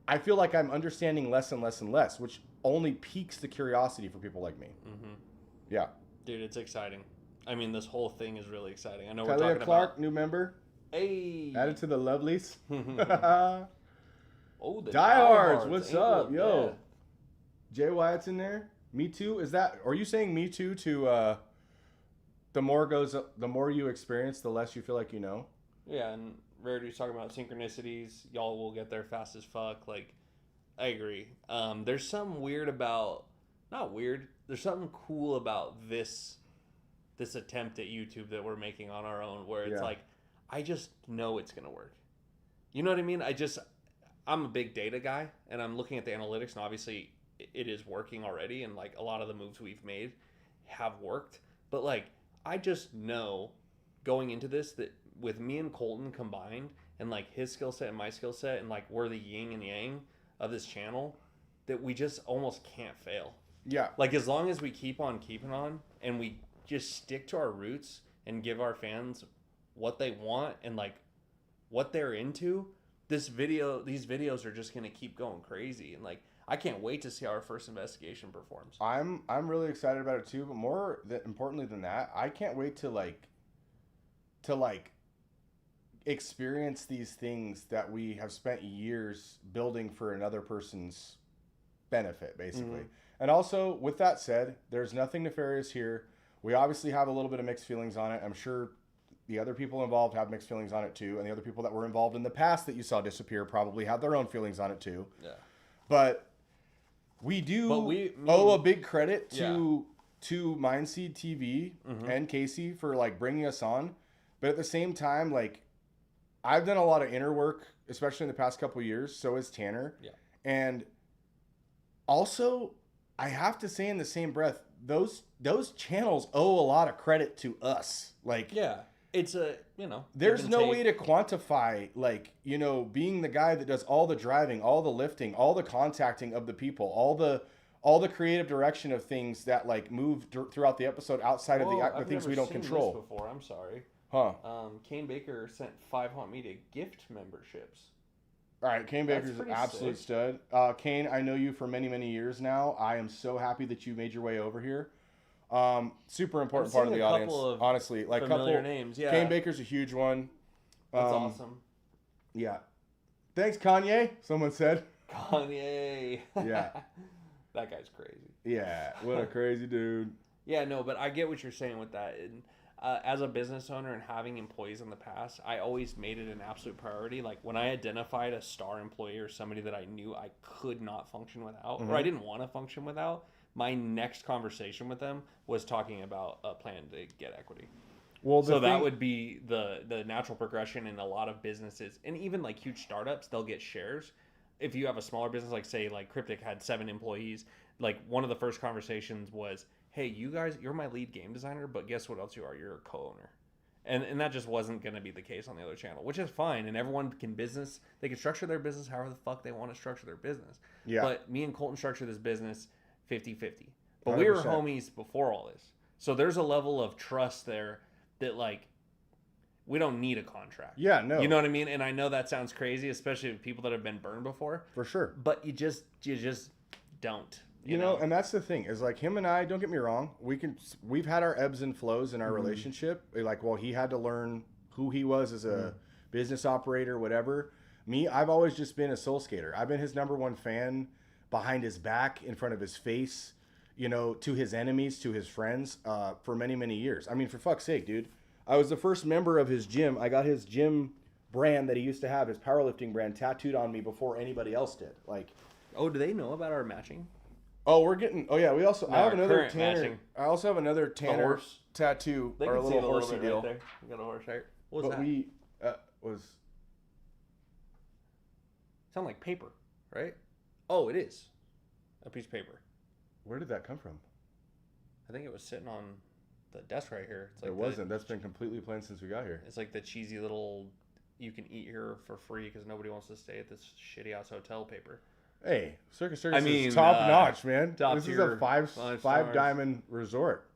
I feel like I'm understanding less and less and less, which only piques the curiosity for people like me. Mm-hmm. Yeah. Dude, it's exciting. I mean, this whole thing is really exciting. I know Talia we're talking Clark, about... new member. Hey. Added to the lovelies. Oh, the Diehards. What's Ain't up? Yo. bad. Jay Wyatt's in there. Me too. Are you saying me too to the more you experience, the less you feel like you know? Yeah, and Rarity's talking about synchronicities. Y'all will get there fast as fuck. Like, I agree. There's something weird about... Not weird. There's something cool about this attempt at YouTube that we're making on our own, where it's like, I just know it's going to work. You know what I mean? I'm a big data guy, and I'm looking at the analytics, and obviously it is working already, and like a lot of the moves we've made have worked. But like, I just know going into this that with me and Colton combined, and like his skill set and my skill set, and like we're the yin and yang of this channel, that we just almost can't fail. Yeah. Like, as long as we keep on keeping on, and we just stick to our roots and give our fans what they want and like what they're into, these videos are just going to keep going crazy. And like, I can't wait to see how our first investigation performs. I'm really excited about it too, but importantly than that, I can't wait to experience these things that we have spent years building for another person's benefit, basically. And also, with that said, there's nothing nefarious here. We obviously have a little bit of mixed feelings on it. I'm sure the other people involved have mixed feelings on it too. And the other people that were involved in the past that you saw disappear probably have their own feelings on it too. Yeah. But we owe a big credit to Mindseed TV and Casey for like bringing us on. But at the same time, like, I've done a lot of inner work, especially in the past couple of years. So has Tanner. Yeah. And also, I have to say in the same breath, those channels owe a lot of credit to us. Like, yeah, it's a, you know, there's no way to quantify, like, you know, being the guy that does all the driving, all the lifting, all the contacting of the people, all the creative direction of things that like move throughout the episode outside of the things we don't control. This before, I'm sorry. Huh. Kane Baker sent 5 Haunt Media gift memberships. All right, Kane Baker's an absolute stud. Kane, I know you for many, many years now. I am so happy that you made your way over here. Super important part of the audience, honestly. Like familiar names, yeah. Kane Baker's a huge one. That's awesome. Yeah. Thanks, Kanye. Someone said. Kanye. Yeah. That guy's crazy. Yeah. What a crazy dude. Yeah, no, but I get what you're saying with that. And, as a business owner and having employees in the past, I always made it an absolute priority. Like when I identified a star employee or somebody that I knew I could not function without, or I didn't want to function without, my next conversation with them was talking about a plan to get equity. Well, that would be the natural progression in a lot of businesses, and even like huge startups, they'll get shares. If you have a smaller business, like say like Cryptic had 7 employees, like one of the first conversations was, hey, you guys, you're my lead game designer, but guess what else you are? You're a co-owner. And that just wasn't going to be the case on the other channel, which is fine. And everyone they can structure their business however the fuck they want to structure their business. Yeah. But me and Colton structure this business 50-50. But 100%. We were homies before all this. So there's a level of trust there that, like, we don't need a contract. Yeah, no. You know what I mean? And I know that sounds crazy, especially with people that have been burned before. For sure. But you just don't. You know, and that's the thing is like him and I, don't get me wrong. We've had our ebbs and flows in our relationship. Like, well, he had to learn who he was as a business operator, whatever. Me, I've always just been a soul skater. I've been his #1 fan behind his back, in front of his face, you know, to his enemies, to his friends, for many, many years. I mean, for fuck's sake, dude. I was the first member of his gym. I got his gym brand that he used to have, his powerlifting brand, tattooed on me before anybody else did. Like, oh, do they know about our matching? Oh, we're getting. Oh yeah, we also. I have another Tanner. Matching. I also have another Tanner tattoo. They or can a see little a horsey bit deal. Right there. We got a horse shirt. What was but that? We was. Sound like paper, right? Oh, it is. A piece of paper. Where did that come from? I think it was sitting on the desk right here. It's like it wasn't. That's been completely plain since we got here. It's like the cheesy little, you can eat here for free because nobody wants to stay at this shitty ass hotel paper. Hey, Circus Circus is top notch, man. This is a five diamond resort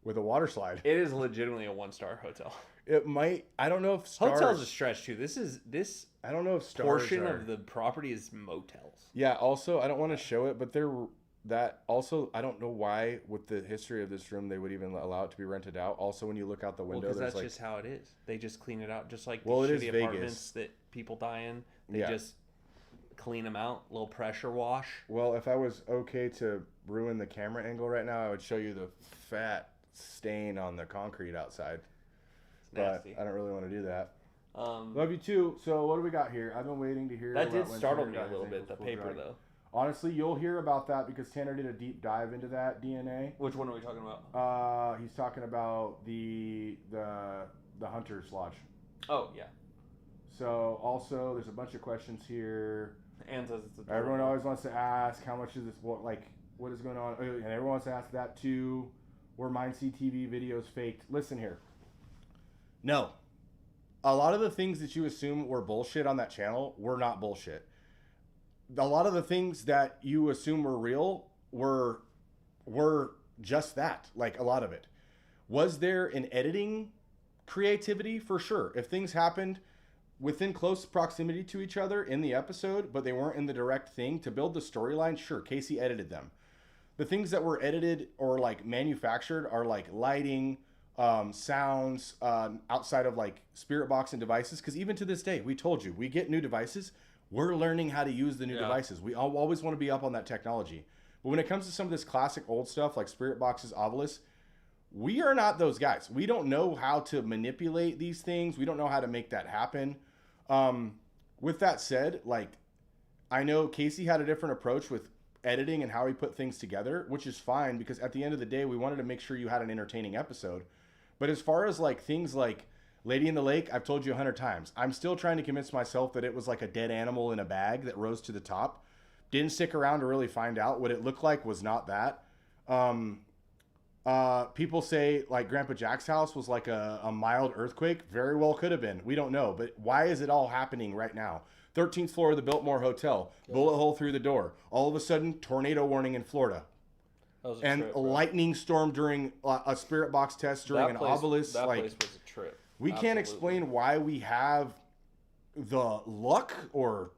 with a water slide. It is legitimately a 1-star hotel. It might. I don't know if stars. Hotels a stretch too. This. I don't know if stars portion of the property is motels. Yeah. Also, I don't want to show it, but I don't know why with the history of this room they would even allow it to be rented out. Also, when you look out the window, because that's like, just how it is. They just clean it out, just like the shitty apartments that people die in. They just clean them out, little pressure wash. Well, if I was okay to ruin the camera angle right now, I would show you the fat stain on the concrete outside. It's nasty. But I don't really want to do that. Love you too. So what do we got here? I've been waiting to hear. That did startle me a little bit. The paper though. Honestly, you'll hear about that because Tanner did a deep dive into that DNA. Which one are we talking about? He's talking about the Hunter's Lodge. Oh yeah. So also, there's a bunch of questions here. And says it's a everyone always wants to ask how much is this? What is going on? And everyone wants to ask that too. Were Mindseed TV videos faked? Listen here. No. A lot of the things that you assume were bullshit on that channel were not bullshit. A lot of the things that you assume were real were just that. Like a lot of it. Was there an editing creativity? For sure. If things happened within close proximity to each other in the episode, but they weren't in the direct thing to build the storyline, sure, Casey edited them. The things that were edited or like manufactured are like lighting, sounds, outside of like spirit box and devices. Because even to this day, we told you, we get new devices. we're learning how to use the new devices. We always want to be up on that technology. But when it comes to some of this classic old stuff like spirit boxes, obelisks, we are not those guys. We don't know how to manipulate these things. We don't know how to make that happen. With that said, like, I know Casey had a different approach with editing and how he put things together, which is fine because at the end of the day, we wanted to make sure you had an entertaining episode. But as far as like things like Lady in the Lake, I've told you 100 times. I'm still trying to convince myself that it was like a dead animal in a bag that rose to the top. Didn't stick around to really find out. What it looked like was not that. People say like Grandpa Jack's house was like a mild earthquake. Very well could have been. We don't know. But why is it all happening right now? 13th floor of the Biltmore Hotel. Bullet hole through the door. All of a sudden, tornado warning in Florida. And a lightning storm during a spirit box test during an obelisk. That place was a trip. We can't explain why we have the luck or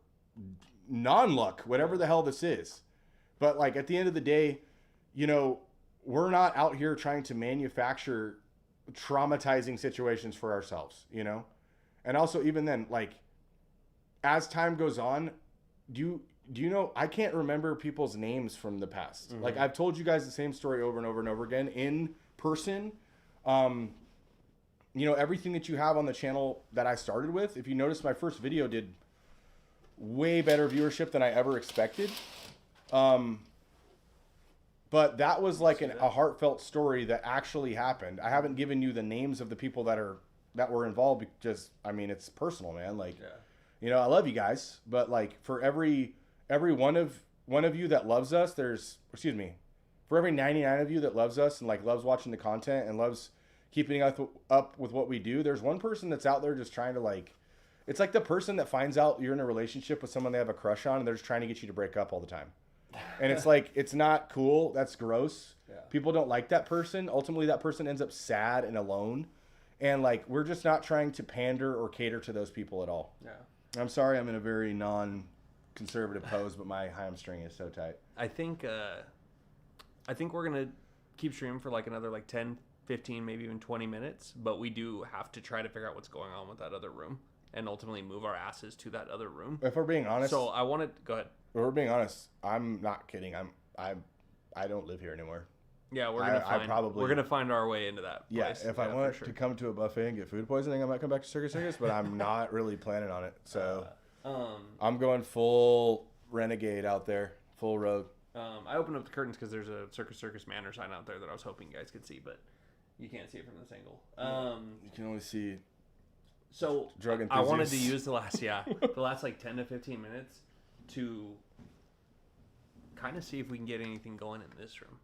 non-luck, whatever the hell this is. But like at the end of the day, you know, we're not out here trying to manufacture traumatizing situations for ourselves, you know? And also even then, like, as time goes on, do you know, I can't remember people's names from the past. Mm-hmm. Like I've told you guys the same story over and over and over again in person. You know, everything that you have on the channel that I started with, if you notice, my first video did way better viewership than I ever expected. But that was like a heartfelt story that actually happened. I haven't given you the names of the people that were involved because, I mean, it's personal, man. Like, you know, I love you guys, but like for every one of you that loves us, for every 99 of you that loves us and like loves watching the content and loves keeping up with what we do, there's one person that's out there just trying to like, it's like the person that finds out you're in a relationship with someone they have a crush on and they're just trying to get you to break up all the time. And it's like, it's not cool. That's gross. Yeah. People don't like that person. Ultimately, that person ends up sad and alone. And like, we're just not trying to pander or cater to those people at all. Yeah. I'm sorry I'm in a very non-conservative pose, but my hamstring is so tight. I think we're going to keep streaming for like another like 10, 15, maybe even 20 minutes. But we do have to try to figure out what's going on with that other room and ultimately move our asses to that other room. If we're being honest. So I wanted, go ahead. If we're being honest, I'm not kidding. I don't live here anymore. Yeah, we're gonna find our way into that place. Yeah, if I want to come to a buffet and get food poisoning, I might come back to Circus Circus, but I'm not really planning on it. So I'm going full renegade out there, full rogue. I opened up the curtains because there's a Circus Circus Manor sign out there that I was hoping you guys could see, but you can't see it from this angle. You can only see. So drug enthusiasts. I wanted to use the last like 10 to 15 minutes to kind of see if we can get anything going in this room.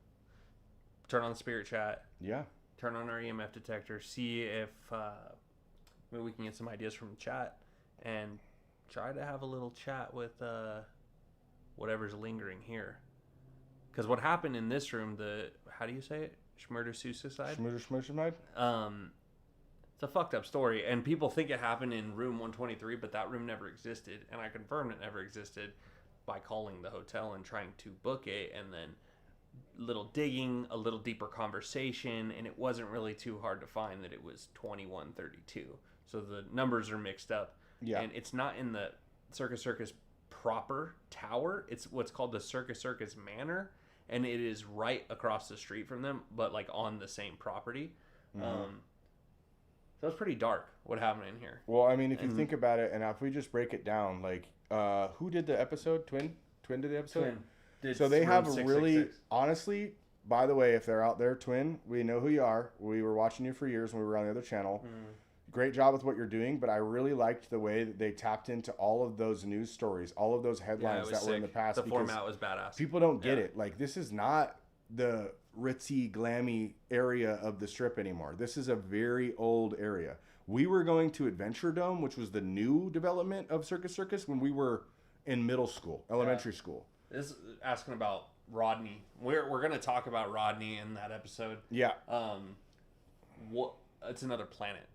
Turn on the spirit chat. Yeah. Turn on our EMF detector. See if maybe we can get some ideas from the chat and try to have a little chat with whatever's lingering here. Because what happened in this room, how do you say it? Schmurder-suicide? Schmurder-suicide? It's a fucked up story, and people think it happened in room 123, but that room never existed, and I confirmed it never existed by calling the hotel and trying to book it, and then little digging, a little deeper conversation, and it wasn't really too hard to find that it was 2132. So the numbers are mixed up, and it's not in the Circus Circus proper tower. It's what's called the Circus Circus Manor, and it is right across the street from them, but like on the same property. Mm-hmm. So it's pretty dark what happened in here. Well, I mean, if you think about it, and if we just break it down, like, who did the episode? Twin did the episode? Twin. So they have a really, honestly, by the way, if they're out there, Twin, we know who you are. We were watching you for years when we were on the other channel. Great job with what you're doing, but I really liked the way that they tapped into all of those news stories, all of those headlines that were in the past. The format was badass. People don't get it. Like, this is not the ritzy, glammy area of the strip anymore. This is a very old area. We were going to Adventure Dome, which was the new development of Circus Circus, when we were in middle school, elementary school. This is asking about Rodney. We're going to talk about Rodney in that episode. Yeah. It's another planet.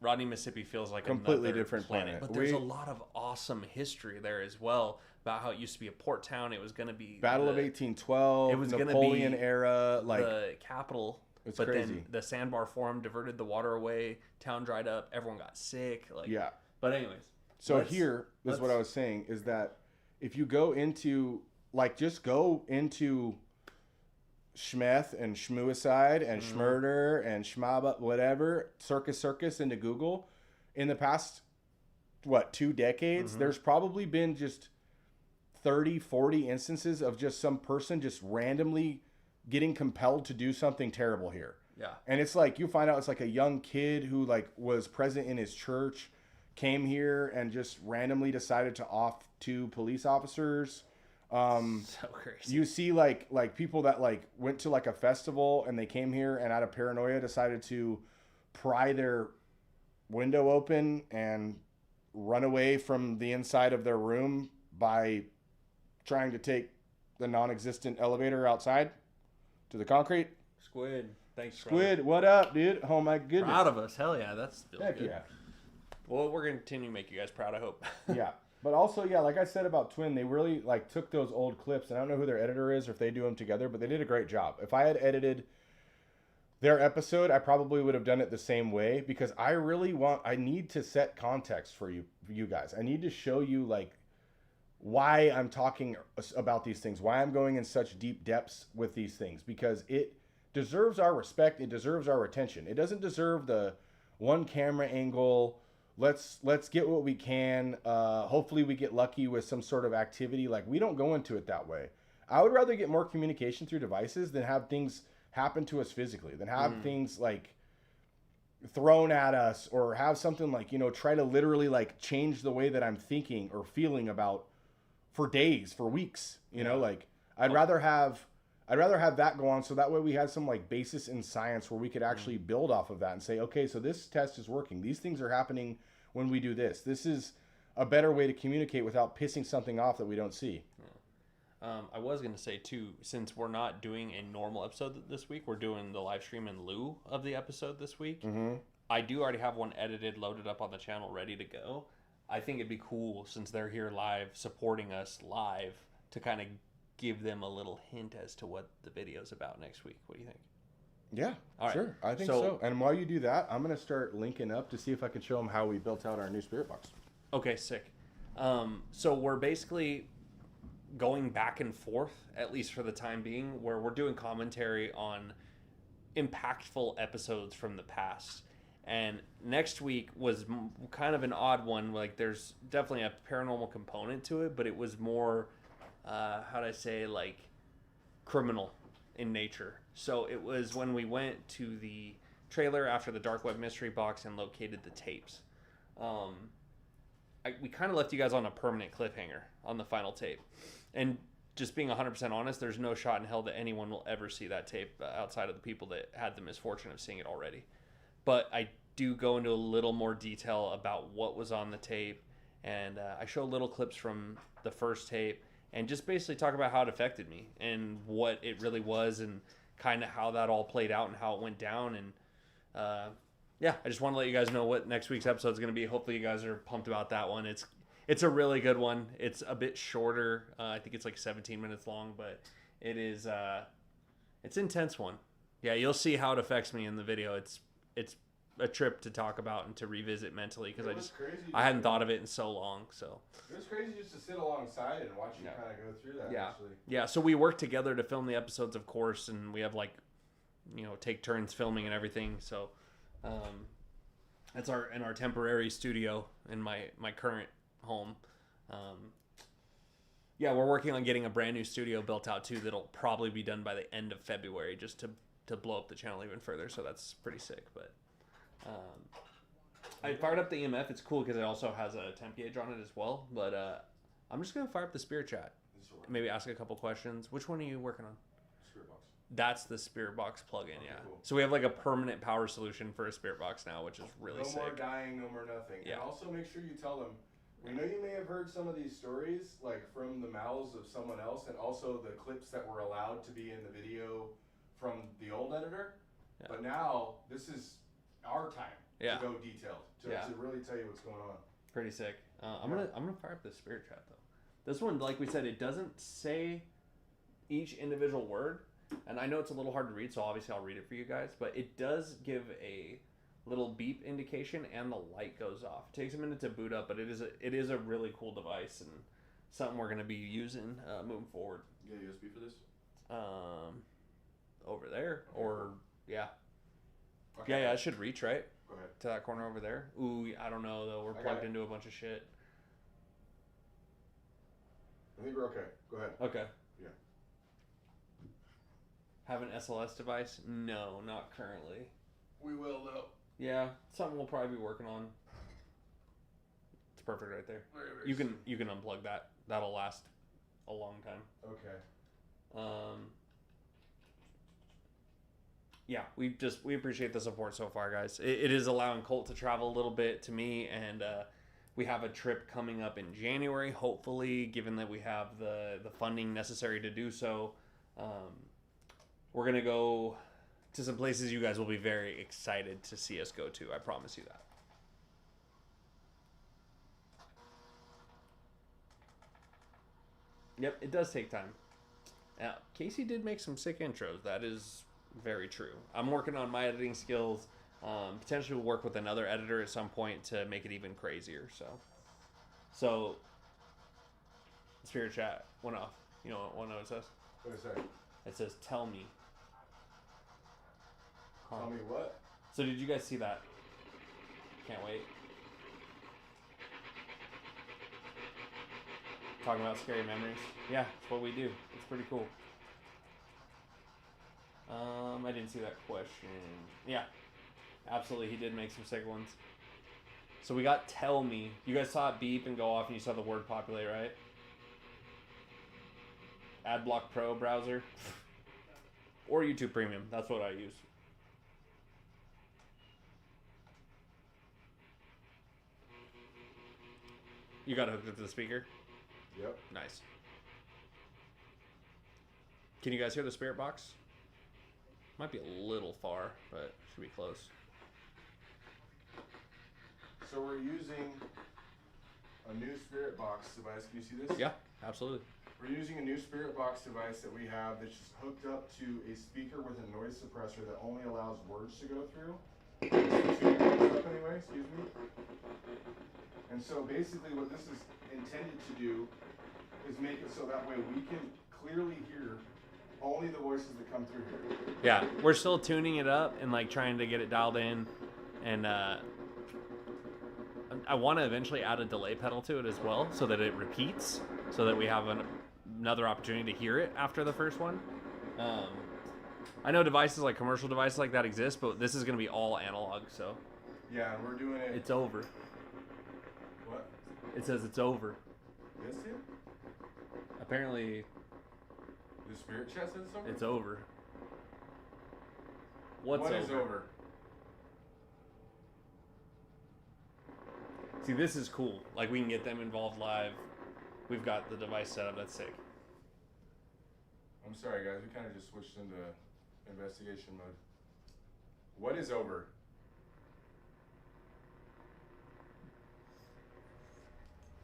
Rodney, Mississippi feels like completely another different planet. But there's a lot of awesome history there as well about how it used to be a port town. It was going to be Battle of 1812. It was Napoleon era, like the capital. It's but crazy. Then the sandbar formed, diverted the water away. Town dried up. Everyone got sick. Like, yeah. But anyways, So here is what I was saying, is that if you go into, like, just go into Schmeth and Schmuicide and Schmurder and Schmaba, whatever, Circus Circus into Google, in the past, 2 decades, there's probably been just 30, 40 instances of just some person just randomly getting compelled to do something terrible here. Yeah. And it's like, you find out it's like a young kid who like was present in his church, came here and just randomly decided to off 2 police officers. So crazy. You see like people that like went to like a festival and they came here and out of paranoia decided to pry their window open and run away from the inside of their room by trying to take the non-existent elevator outside to the concrete. Squid. Thanks, Squid, brother. What up, dude? Oh my goodness. Proud of us. Hell yeah. That's feels Heck good. yeah. Well, we're going to continue to make you guys proud, I hope. Yeah. But also, yeah, like I said about Twin, they really like took those old clips, and I don't know who their editor is or if they do them together, but they did a great job. If I had edited their episode, I probably would have done it the same way, because I need to set context for you guys. I need to show you like why I'm talking about these things, why I'm going in such deep depths with these things, because it deserves our respect. It deserves our attention. It doesn't deserve the one camera angle. Let's get what we can. Hopefully we get lucky with some sort of activity. Like, we don't go into it that way. I would rather get more communication through devices than have things happen to us physically, than have things like thrown at us, or have something like, try to literally like change the way that I'm thinking or feeling about for days, for weeks, like I'd rather have that go on, so that way we had some like basis in science where we could actually build off of that and say, okay, so this test is working. These things are happening when we do this. This is a better way to communicate without pissing something off that we don't see. I was going to say too, since we're not doing a normal episode this week, we're doing the live stream in lieu of the episode this week. I do already have one edited, loaded up on the channel, ready to go. I think it'd be cool, since they're here live, supporting us live, to kind of give them a little hint as to what the video's about next week. What do you think? Yeah, all right. Sure. I think so. And while you do that, I'm going to start linking up to see if I can show them how we built out our new spirit box. Okay, sick. So we're basically going back and forth, at least for the time being, where we're doing commentary on impactful episodes from the past. And next week was kind of an odd one. Like, there's definitely a paranormal component to it, but it was more, how'd I say, like, criminal in nature. So it was when we went to the trailer after the Dark Web Mystery Box and located the tapes. We kind of left you guys on a permanent cliffhanger on the final tape. And just being 100% honest, there's no shot in hell that anyone will ever see that tape outside of the people that had the misfortune of seeing it already. But I do go into a little more detail about what was on the tape, and I show little clips from the first tape, and just basically talk about how it affected me and what it really was, and kind of how that all played out and how it went down. And yeah, I just want to let you guys know what next week's episode is going to be. Hopefully you guys are pumped about that one. It's a really good one. It's a bit shorter. I think it's like 17 minutes long, but it's an intense one. Yeah, you'll see how it affects me in the video. It's a trip to talk about and to revisit mentally, because I hadn't thought of it in so long. So it was crazy just to sit alongside and watch you kind of go through that. Yeah, actually. Yeah. So we work together to film the episodes, of course, and we have like, take turns filming and everything. So that's in our temporary studio in my current home. Yeah, we're working on getting a brand new studio built out too. That'll probably be done by the end of February, just to blow up the channel even further. So that's pretty sick. But I fired up the EMF. It's cool because it also has a temp gauge on it as well. But I'm just gonna fire up the Spirit Chat. Maybe ask a couple questions. Which one are you working on? Spirit Box. That's the Spirit Box plugin, Okay, yeah. cool. So we have like a permanent power solution for a Spirit Box now, which is really sick. No more dying, no more nothing. Yeah. And also make sure you tell them, we know you may have heard some of these stories like from the mouths of someone else, and also the clips that were allowed to be in the video from the old editor. Yeah. But now this is our time to go detailed, to really tell you what's going on. Pretty sick. I'm gonna fire up the Spirit Chat though. This one, like we said, it doesn't say each individual word, and I know it's a little hard to read, so obviously I'll read it for you guys. But it does give a little beep indication, and the light goes off. It takes a minute to boot up, but it is a really cool device and something we're going to be using moving forward. You got a USB for this? Over there, or yeah. Okay. Yeah, it should reach, right? Go ahead. To that corner over there. Ooh, I don't know though. We're plugged into a bunch of shit. I think we're okay. Go ahead. Okay. Yeah. Have an SLS device? No, not currently. We will though. Yeah, something we'll probably be working on. It's perfect right there. Very, very You soon. can unplug that. That'll last a long time. Okay. Yeah, we appreciate the support so far, guys. It is allowing Colt to travel a little bit to me, and we have a trip coming up in January, hopefully, given that we have the funding necessary to do so. We're going to go to some places you guys will be very excited to see us go to. I promise you that. Yep, it does take time. Now, Casey did make some sick intros. That is very true. I'm working on my editing skills. Potentially we'll work with another editor at some point to make it even crazier. So Spirit Chat went off. You know what it says? What is that? It says, tell me. Huh. Tell me what? So did you guys see that? Can't wait. Talking about scary memories. Yeah, it's what we do. It's pretty cool. I didn't see that question. Yeah, absolutely. He did make some sick ones. So we got tell me. You guys saw it beep and go off, and you saw the word populate, right? Adblock Pro browser. Or YouTube Premium. That's what I use. You got hooked up to the speaker? Yep. Nice. Can you guys hear the spirit box? Might be a little far, but should be close. So we're using a new spirit box device. Can you see this? Yeah, absolutely. We're using a new spirit box device that we have that's just hooked up to a speaker with a noise suppressor that only allows words to go through. Anyway, excuse me. And so basically what this is intended to do is make it so that way we can clearly hear only the voices that come through here. Yeah, we're still tuning it up and like trying to get it dialed in, and I want to eventually add a delay pedal to it as well, so that it repeats, so that we have another opportunity to hear it after the first one. I know devices like commercial devices like that exist, but this is going to be all analog. So yeah, and we're doing it. It's over. What? It says it's over. This here? Apparently, The spirit chat says something? it's over. What is over? See, this is cool. Like, we can get them involved live. We've got the device set up. That's sick. I'm sorry, guys. We kind of just switched into investigation mode. What is over?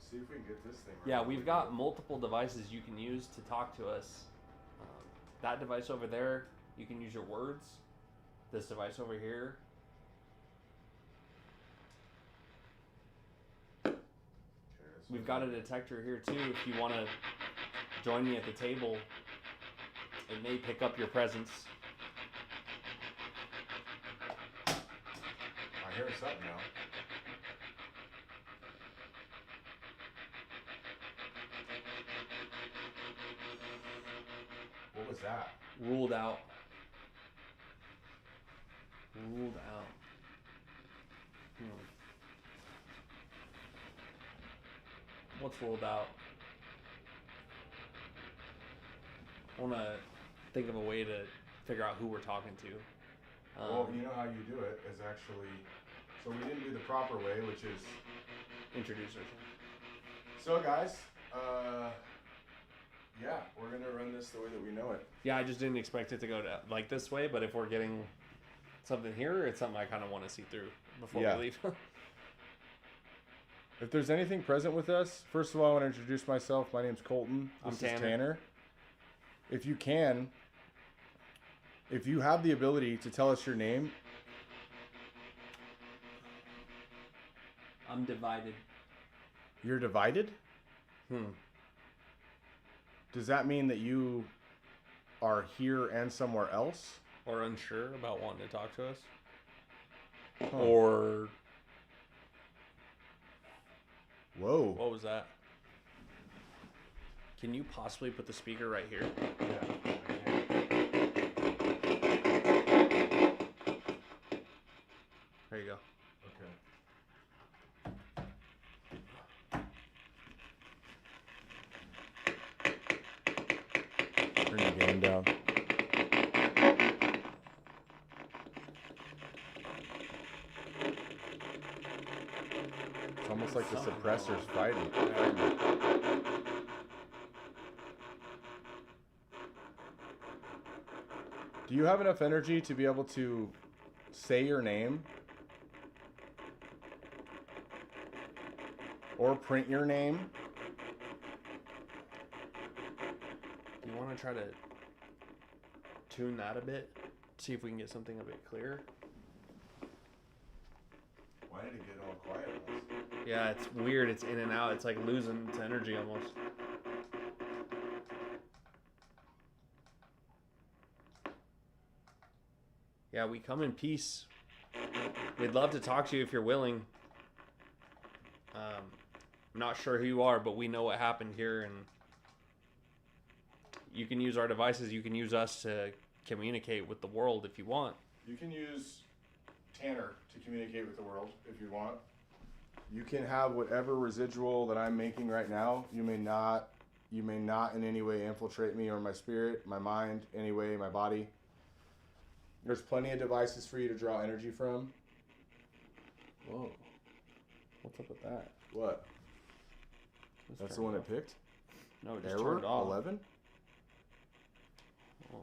See if we can get this thing right. Yeah, we've got multiple devices you can use to talk to us. That device over there, you can use your words. This device over here. We've got a detector here too. If you want to join me at the table, it may pick up your presence. I hear something now. What was that? Ruled out. Ruled out. What's ruled out? I want to think of a way to figure out who we're talking to. Well, you know how you do it is actually... So we didn't do the proper way, which is... Introduce ourselves. So guys, yeah, we're going to run this the way that we know it. Yeah, I just didn't expect it to go like this way, but if we're getting something here, it's something I kind of want to see through before we leave. If there's anything present with us, first of all, I want to introduce myself. My name's Colton. This is Tanner. If you can, if you have the ability to tell us your name, I'm divided. You're divided? Hmm. Does that mean that you are here and somewhere else? Or unsure about wanting to talk to us? Huh. Or... Whoa. What was that? Can you possibly put the speaker right here? Yeah. There you go. Okay. Turn your game down. It's almost like the suppressor's fighting. Do you have enough energy to be able to say your name? Or print your name? Do you want to try to tune that a bit? See if we can get something a bit clearer? Why did it get all quiet? Yeah, it's weird. It's in and out. It's like losing its energy almost. Yeah, we come in peace. We'd love to talk to you if you're willing. I'm not sure who you are, but we know what happened here, and you can use our devices. You can use us to communicate with the world if you want. You can use Tanner to communicate with the world if you want. You can have whatever residual that I'm making right now. You may not in any way infiltrate me or my spirit, my mind, any way, my body. There's plenty of devices for you to draw energy from. Whoa. What's up with that? What? That's the one it picked? No, it just Error turned off. 11? Oh.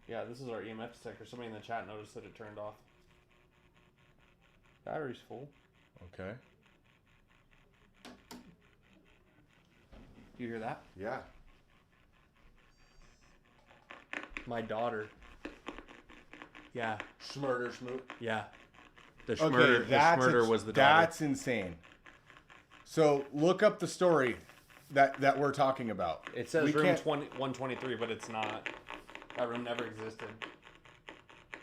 Yeah, this is our EMF detector. Somebody in the chat noticed that it turned off. Battery's full. Okay. Do you hear that? Yeah. My daughter. Yeah. Schmurder, schmoot. Yeah. The Okay, Schmurder was the daughter. That's insane. So look up the story that we're talking about. It says room 123, but it's not. That room never existed.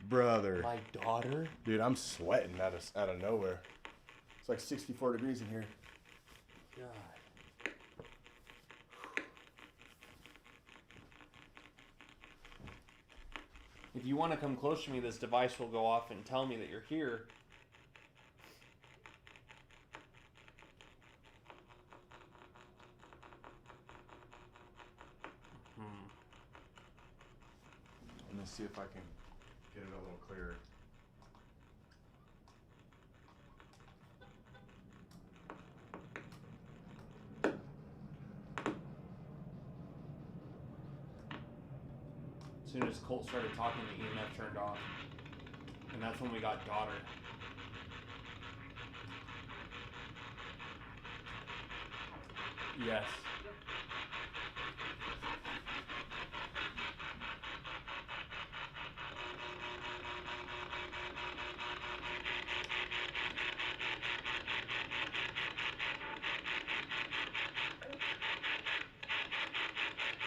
Brother. My daughter? Dude, I'm sweating out of nowhere. It's like 64 degrees in here. God. If you want to come close to me, this device will go off and tell me that you're here. Let me see if I can get it a little clearer. As soon as Colt started talking, the EMF turned off. And that's when we got daughter. Yes.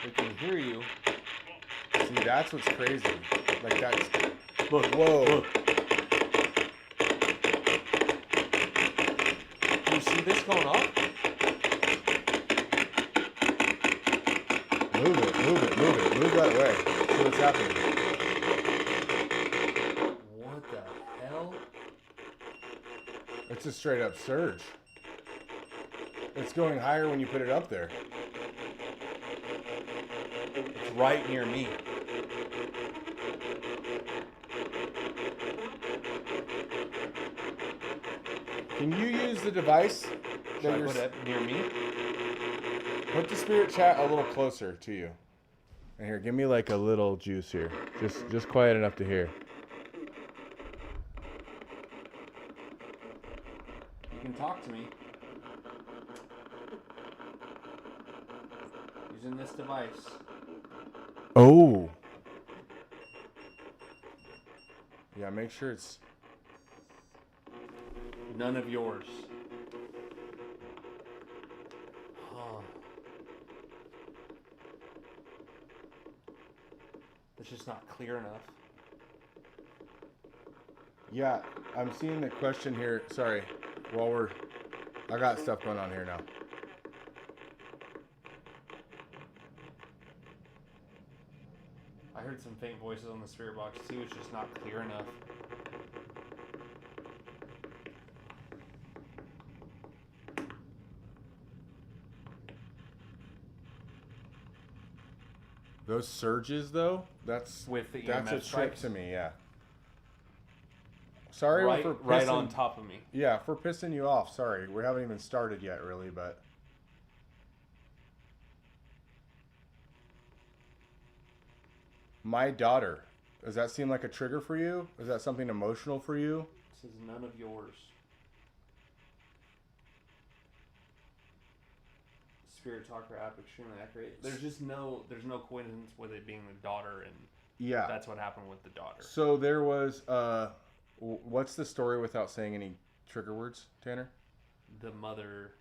We can hear you. See, that's what's crazy. Like that's... Look, whoa. Look. You see this going off? Move it. Move that way. See what's happening. What the hell? It's a straight up surge. It's going higher when you put it up there. It's right near me. Can you use the device Should I put it near me? Put the spirit chat a little closer to you. And here, give me like a little juice here. Just quiet enough to hear. You can talk to me. Using this device. Oh. Yeah, make sure it's... None of yours. Huh. It's just not clear enough. Yeah, I'm seeing the question here. Sorry, I got stuff going on here now. I heard some faint voices on the spirit box too. It's just not clear enough. Those surges, though, that's With the that's a EMF trick strikes? to me. Yeah. Sorry Right, for right pissing- on top of me. Yeah, for pissing you off. Sorry, we haven't even started yet, really, but. My daughter. Does that seem like a trigger for you? Is that something emotional for you? This is none of yours. Spirit Talker app extremely accurate. There's no coincidence with it being the daughter, and Yeah. that's what happened with the daughter. So there was what's the story without saying any trigger words, Tanner? The mother,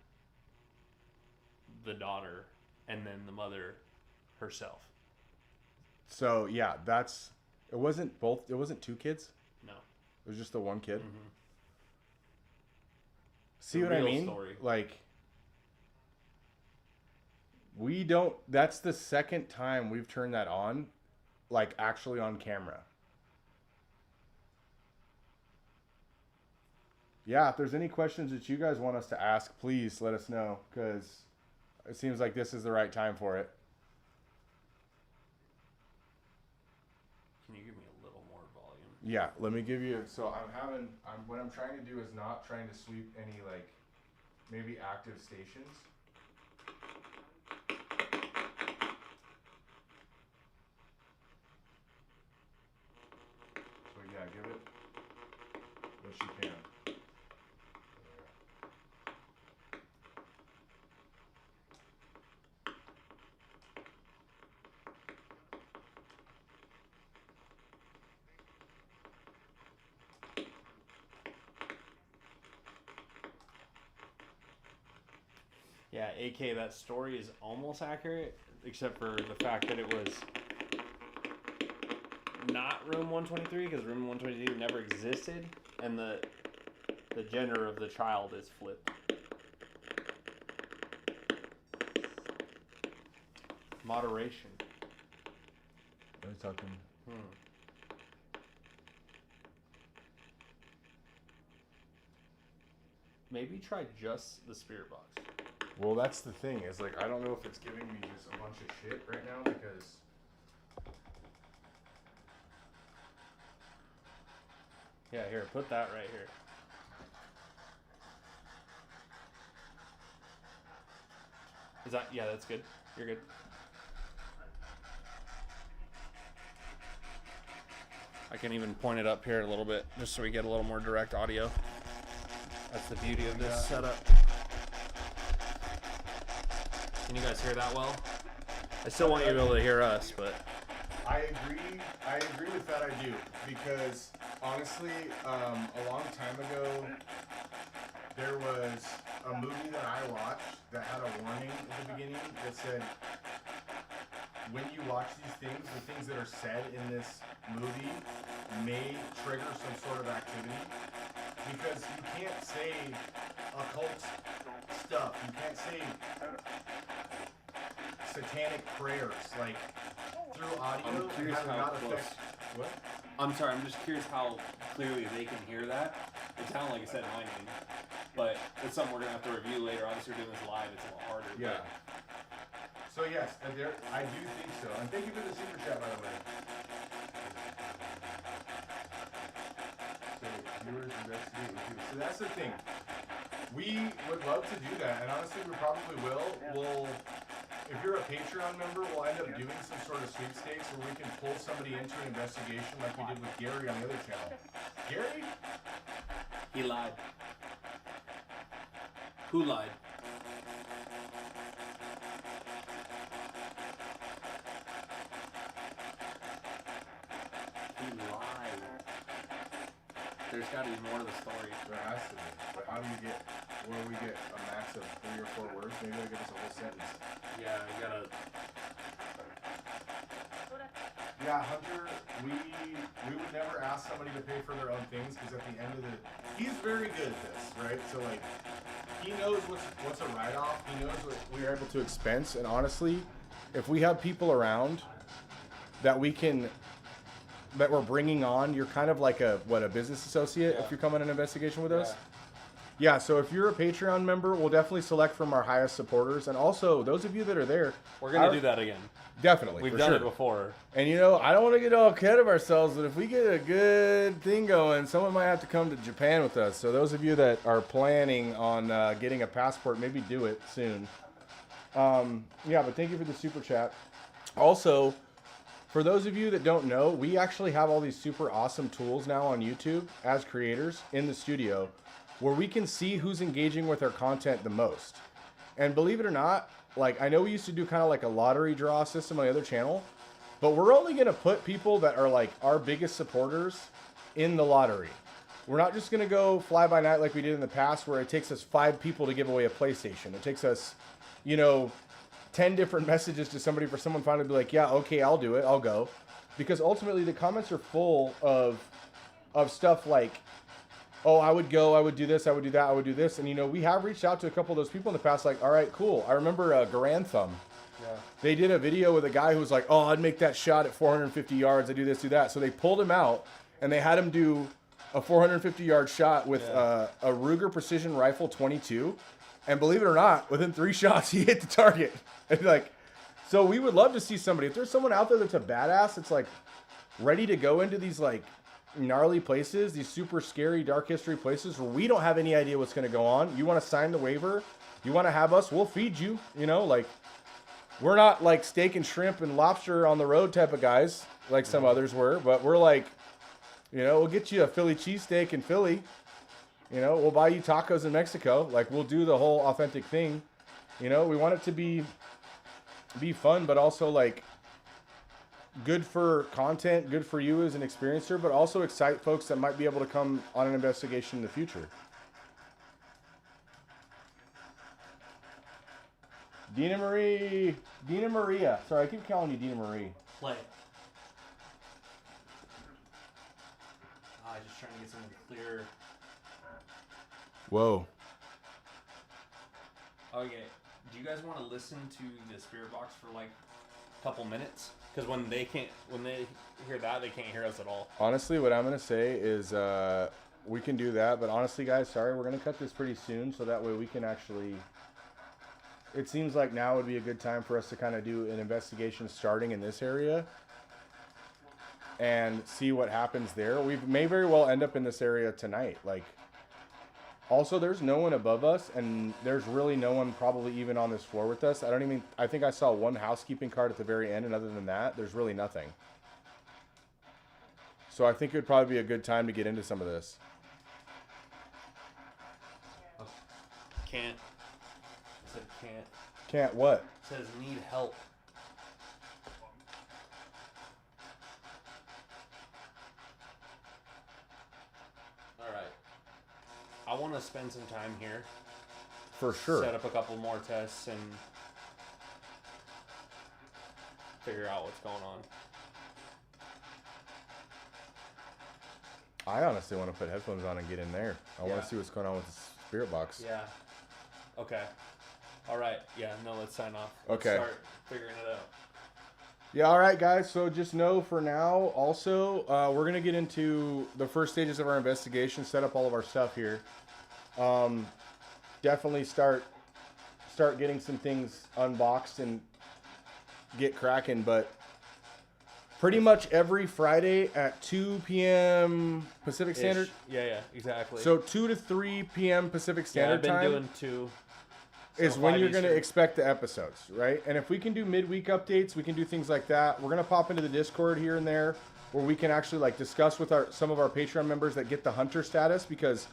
the daughter, and then the mother herself. So yeah, it wasn't two kids? No. It was just the one kid? Mm-hmm. See The what I real mean? story. Like, that's the second time we've turned that on, like, actually on camera. Yeah, if there's any questions that you guys want us to ask, please let us know, because it seems like this is the right time for it. Can you give me a little more volume? Yeah, let me give you, so what I'm trying to do is not trying to sweep any, like, maybe active stations. So yeah, give it what you can. Yeah, AK, that story is almost accurate, except for the fact that it was not room 123, because room 123 never existed, and the gender of the child is flipped. Moderation. What are you talking? Maybe try just the spirit box. Well, that's the thing, is like, I don't know if it's giving me just a bunch of shit right now, because Yeah, here, put that right here. Is that, yeah, that's good. You're good. I can even point it up here a little bit, just so we get a little more direct audio. That's the beauty of this setup. Can you guys hear that well? I still want you to be able to hear us, but... I agree with that, I do, because honestly, a long time ago, there was a movie that I watched that had a warning at the beginning that said, when you watch these things, the things that are said in this movie may trigger some sort of activity, because you can't say occult stuff, you can't say satanic prayers, like, through audio. I'm curious and have how not close. affect what? I'm sorry, I'm just curious how clearly they can hear that. It sounded like it said my name, but it's something we're going to have to review later. Obviously, we're doing this live, it's a lot harder. Yeah. So yes, I do think so. And thank you for the super chat, by the way. So viewers investigate with you. So that's the thing. We would love to do that, and honestly, we probably will. We'll, if you're a Patreon member, we'll end up doing some sort of sweepstakes where we can pull somebody into an investigation like we did with Gary on the other channel. Gary? He lied. Who lied? He lied. there's got to be more to the story. There has to be. But how do we get a max of 3 or 4 words? Maybe they'll give us a whole sentence. Yeah, you gotta. Yeah, Hunter, we would never ask somebody to pay for their own things because at the end of the, he's very good at this, right? So like, he knows what's a write-off. He knows what we are able to expense. And honestly, if we have people around that we're bringing on, you're kind of like a business associate if you come on an investigation with us. Yeah, so if you're a Patreon member, we'll definitely select from our highest supporters. And also, those of you that are there, we're going to do that again. Definitely. We've done it before. And I don't want to get all ahead of ourselves, but if we get a good thing going, someone might have to come to Japan with us. So those of you that are planning on getting a passport, maybe do it soon. But thank you for the super chat. Also, for those of you that don't know, we actually have all these super awesome tools now on YouTube as creators in the studio where we can see who's engaging with our content the most. And believe it or not, like, I know we used to do kind of like a lottery draw system on the other channel, but we're only going to put people that are like our biggest supporters in the lottery. We're not just going to go fly by night like we did in the past where it takes us 5 people to give away a PlayStation. It takes us, 10 different messages to somebody for someone finally to be like, yeah, okay, I'll do it. I'll go. Because ultimately the comments are full of stuff like, oh, I would go, I would do this, I would do that, I would do this. And, we have reached out to a couple of those people in the past, like, all right, cool. I remember Garantham. Yeah. They did a video with a guy who was like, oh, I'd make that shot at 450 yards. I do this, do that. So they pulled him out, and they had him do a 450-yard shot with a Ruger Precision Rifle 22. And believe it or not, within 3 shots, he hit the target. And so we would love to see somebody. If there's someone out there that's a badass, that's like ready to go into these like gnarly places, these super scary dark history places where we don't have any idea what's going to go on. You want to sign the waiver? You want to have us? We'll feed you. We're not like steak and shrimp and lobster on the road type of guys like some others were, but we're like, we'll get you a Philly cheesesteak in Philly. We'll buy you tacos in Mexico. Like, we'll do the whole authentic thing. We want it to be fun, but also like good for content, good for you as an experiencer, but also excite folks that might be able to come on an investigation in the future. Dina Maria. Sorry, I keep calling you Dina Marie. Play. Just trying to get something clear. Whoa. Okay. Do you guys want to listen to the spirit box for like a couple minutes? Because when they hear that, they can't hear us at all. Honestly, what I'm going to say is we can do that. But honestly, guys, sorry, we're going to cut this pretty soon. So that way we can actually... It seems like now would be a good time for us to kind of do an investigation starting in this area. And see what happens there. We may very well end up in this area tonight. Also, there's no one above us, and there's really no one probably even on this floor with us. I think I saw one housekeeping card at the very end, and other than that, there's really nothing. So I think it would probably be a good time to get into some of this. Can't. I said can't. Can't what? It says need help. I want to spend some time here. For sure. Set up a couple more tests and figure out what's going on. I honestly want to put headphones on and get in there. I want to see what's going on with the spirit box. Yeah. Okay. All right. Yeah, no, let's sign off. Okay. Let's start figuring it out. Yeah, all right, guys. So just know for now, also, we're going to get into the first stages of our investigation, set up all of our stuff here. Definitely start getting some things unboxed and get cracking. But pretty much every Friday at 2 p.m. Pacific Standard. Yeah, exactly. So 2 to 3 p.m. Pacific Standard Time. I've been doing 2. Is when you're going to expect the episodes, right? And if we can do midweek updates, we can do things like that. We're going to pop into the Discord here and there where we can actually like discuss with some of our Patreon members that get the hunter status, because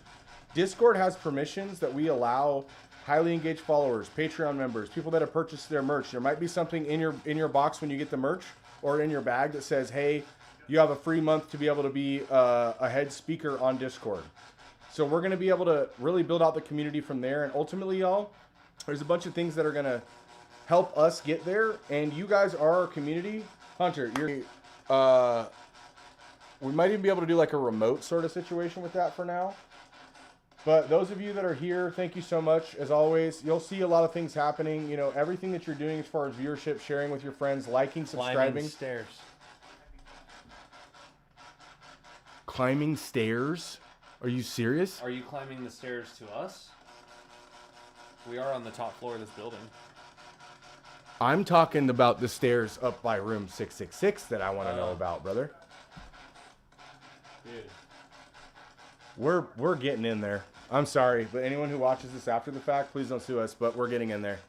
Discord has permissions that we allow highly engaged followers, Patreon members, people that have purchased their merch. There might be something in your box when you get the merch or in your bag that says, hey, you have a free month to be able to be a head speaker on Discord. So we're going to be able to really build out the community from there. And ultimately, y'all, there's a bunch of things that are going to help us get there. And you guys are our community. Hunter, we might even be able to do like a remote sort of situation with that for now. But those of you that are here, thank you so much. As always, you'll see a lot of things happening. You know, everything that you're doing as far as viewership, sharing with your friends, liking, subscribing. Climbing stairs. Climbing stairs? Are you serious? Are you climbing the stairs to us? We are on the top floor of this building. I'm talking about the stairs up by room 666 that I want to know about, brother. Dude. We're getting in there. I'm sorry, but anyone who watches this after the fact, please don't sue us, but we're getting in there.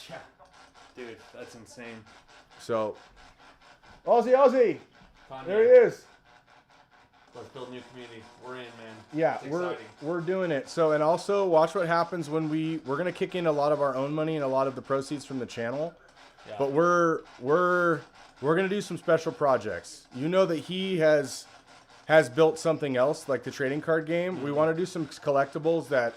Yeah. Dude, that's insane. So, Aussie! Kanye. There he is. Let's build a new community. We're in, man. Yeah, we're doing it. So, and also watch what happens when we're gonna kick in a lot of our own money and a lot of the proceeds from the channel. Yeah. But we're gonna do some special projects. You know that he has built something else like the trading card game. Mm-hmm. We want to do some collectibles that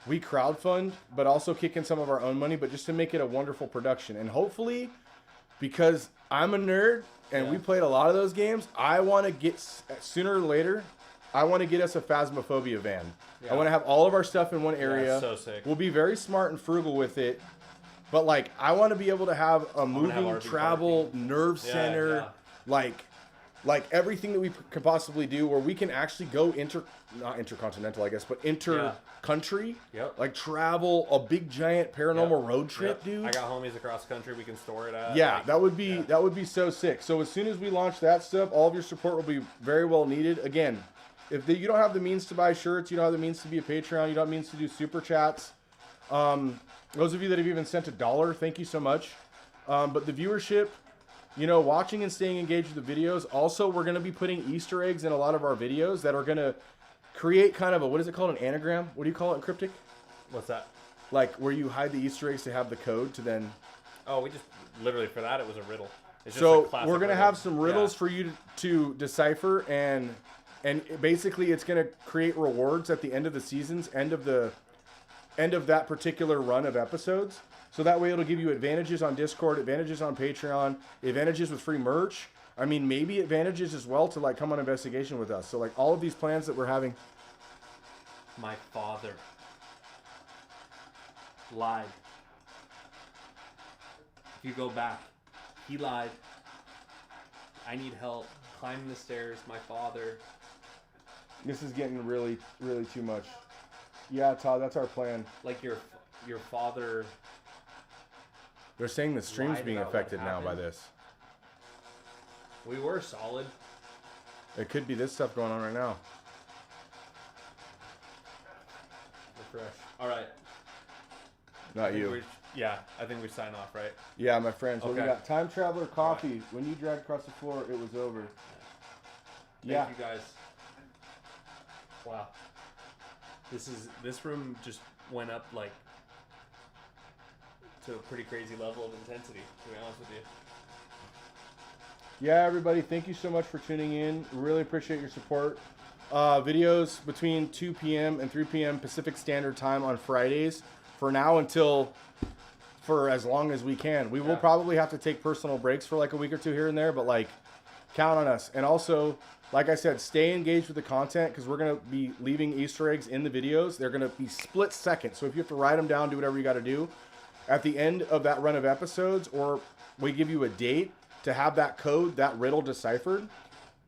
we crowdfund, but also kick in some of our own money, but just to make it a wonderful production. And hopefully, because I'm a nerd and we played a lot of those games, I want to get, sooner or later, I want to get us a Phasmophobia van. Yeah. I want to have all of our stuff in one area. Yeah, so sick. We'll be very smart and frugal with it. But like, I want to be able to have a moving travel nerve center, like everything that we could possibly do, where we can actually go not intercontinental, I guess, but inter-country. Yep. Like travel a big giant paranormal road trip, dude. I got homies across country we can store it at. Yeah, that would be so sick. So as soon as we launch that stuff, all of your support will be very well needed. Again, if you don't have the means to buy shirts, you don't have the means to be a Patreon, you don't have the means to do super chats. Those of you that have even sent $1, thank you so much. But the viewership, you know, watching and staying engaged with the videos. Also, we're going to be putting Easter eggs in a lot of our videos that are going to create kind of a, what is it called, an anagram? What do you call it in cryptic? What's that? Like where you hide the Easter eggs to have the code to then... Oh, we just, literally for that, it was a riddle. It's so we're going to have some riddles for you to decipher, and basically it's going to create rewards at the end of the seasons, end of that particular run of episodes. So that way it'll give you advantages on Discord, advantages on Patreon, advantages with free merch. I mean, maybe advantages as well to like come on investigation with us. So like all of these plans that we're having. My father lied. If you go back, he lied. I need help. Climbing the stairs, my father. This is getting really, really too much. Yeah, Todd, that's our plan. Like your father... They're saying the stream's being affected now by this. We were solid. It could be this stuff going on right now. Refresh. All right. Not you. I think we sign off, right? Yeah, my friends. Okay. So we got Time Traveler Coffee. Right. When you dragged across the floor, it was over. Thank you guys. Wow. This room just went up like to a pretty crazy level of intensity, to be honest with you. Yeah, everybody, thank you so much for tuning in. Really appreciate your support. Videos between 2 p.m. and 3 p.m. Pacific Standard Time on Fridays. For now for as long as we can. We will probably have to take personal breaks for like a week or two here and there, but like, count on us. And also, like I said, stay engaged with the content, because we're going to be leaving Easter eggs in the videos. They're going to be split second. So if you have to write them down, do whatever you got to do. At the end of that run of episodes, or we give you a date to have that code, that riddle deciphered,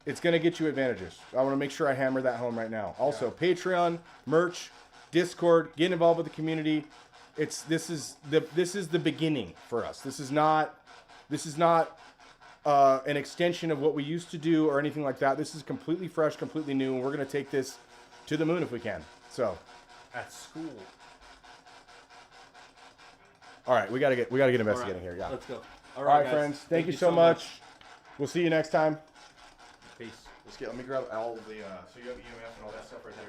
it's going to get you advantages. I want to make sure I hammer that home right now. Also, Patreon, merch, Discord, get involved with the community. This is the beginning for us. This is not an extension of what we used to do or anything like that. This is completely fresh, completely new, and we're going to take this to the moon if we can. So, at school. All right, we gotta get investigating here. Yeah, let's go. All right, friends. Thank you so much. We'll see you next time. Peace. Let me grab all of the. So you have EMF and all that stuff right there.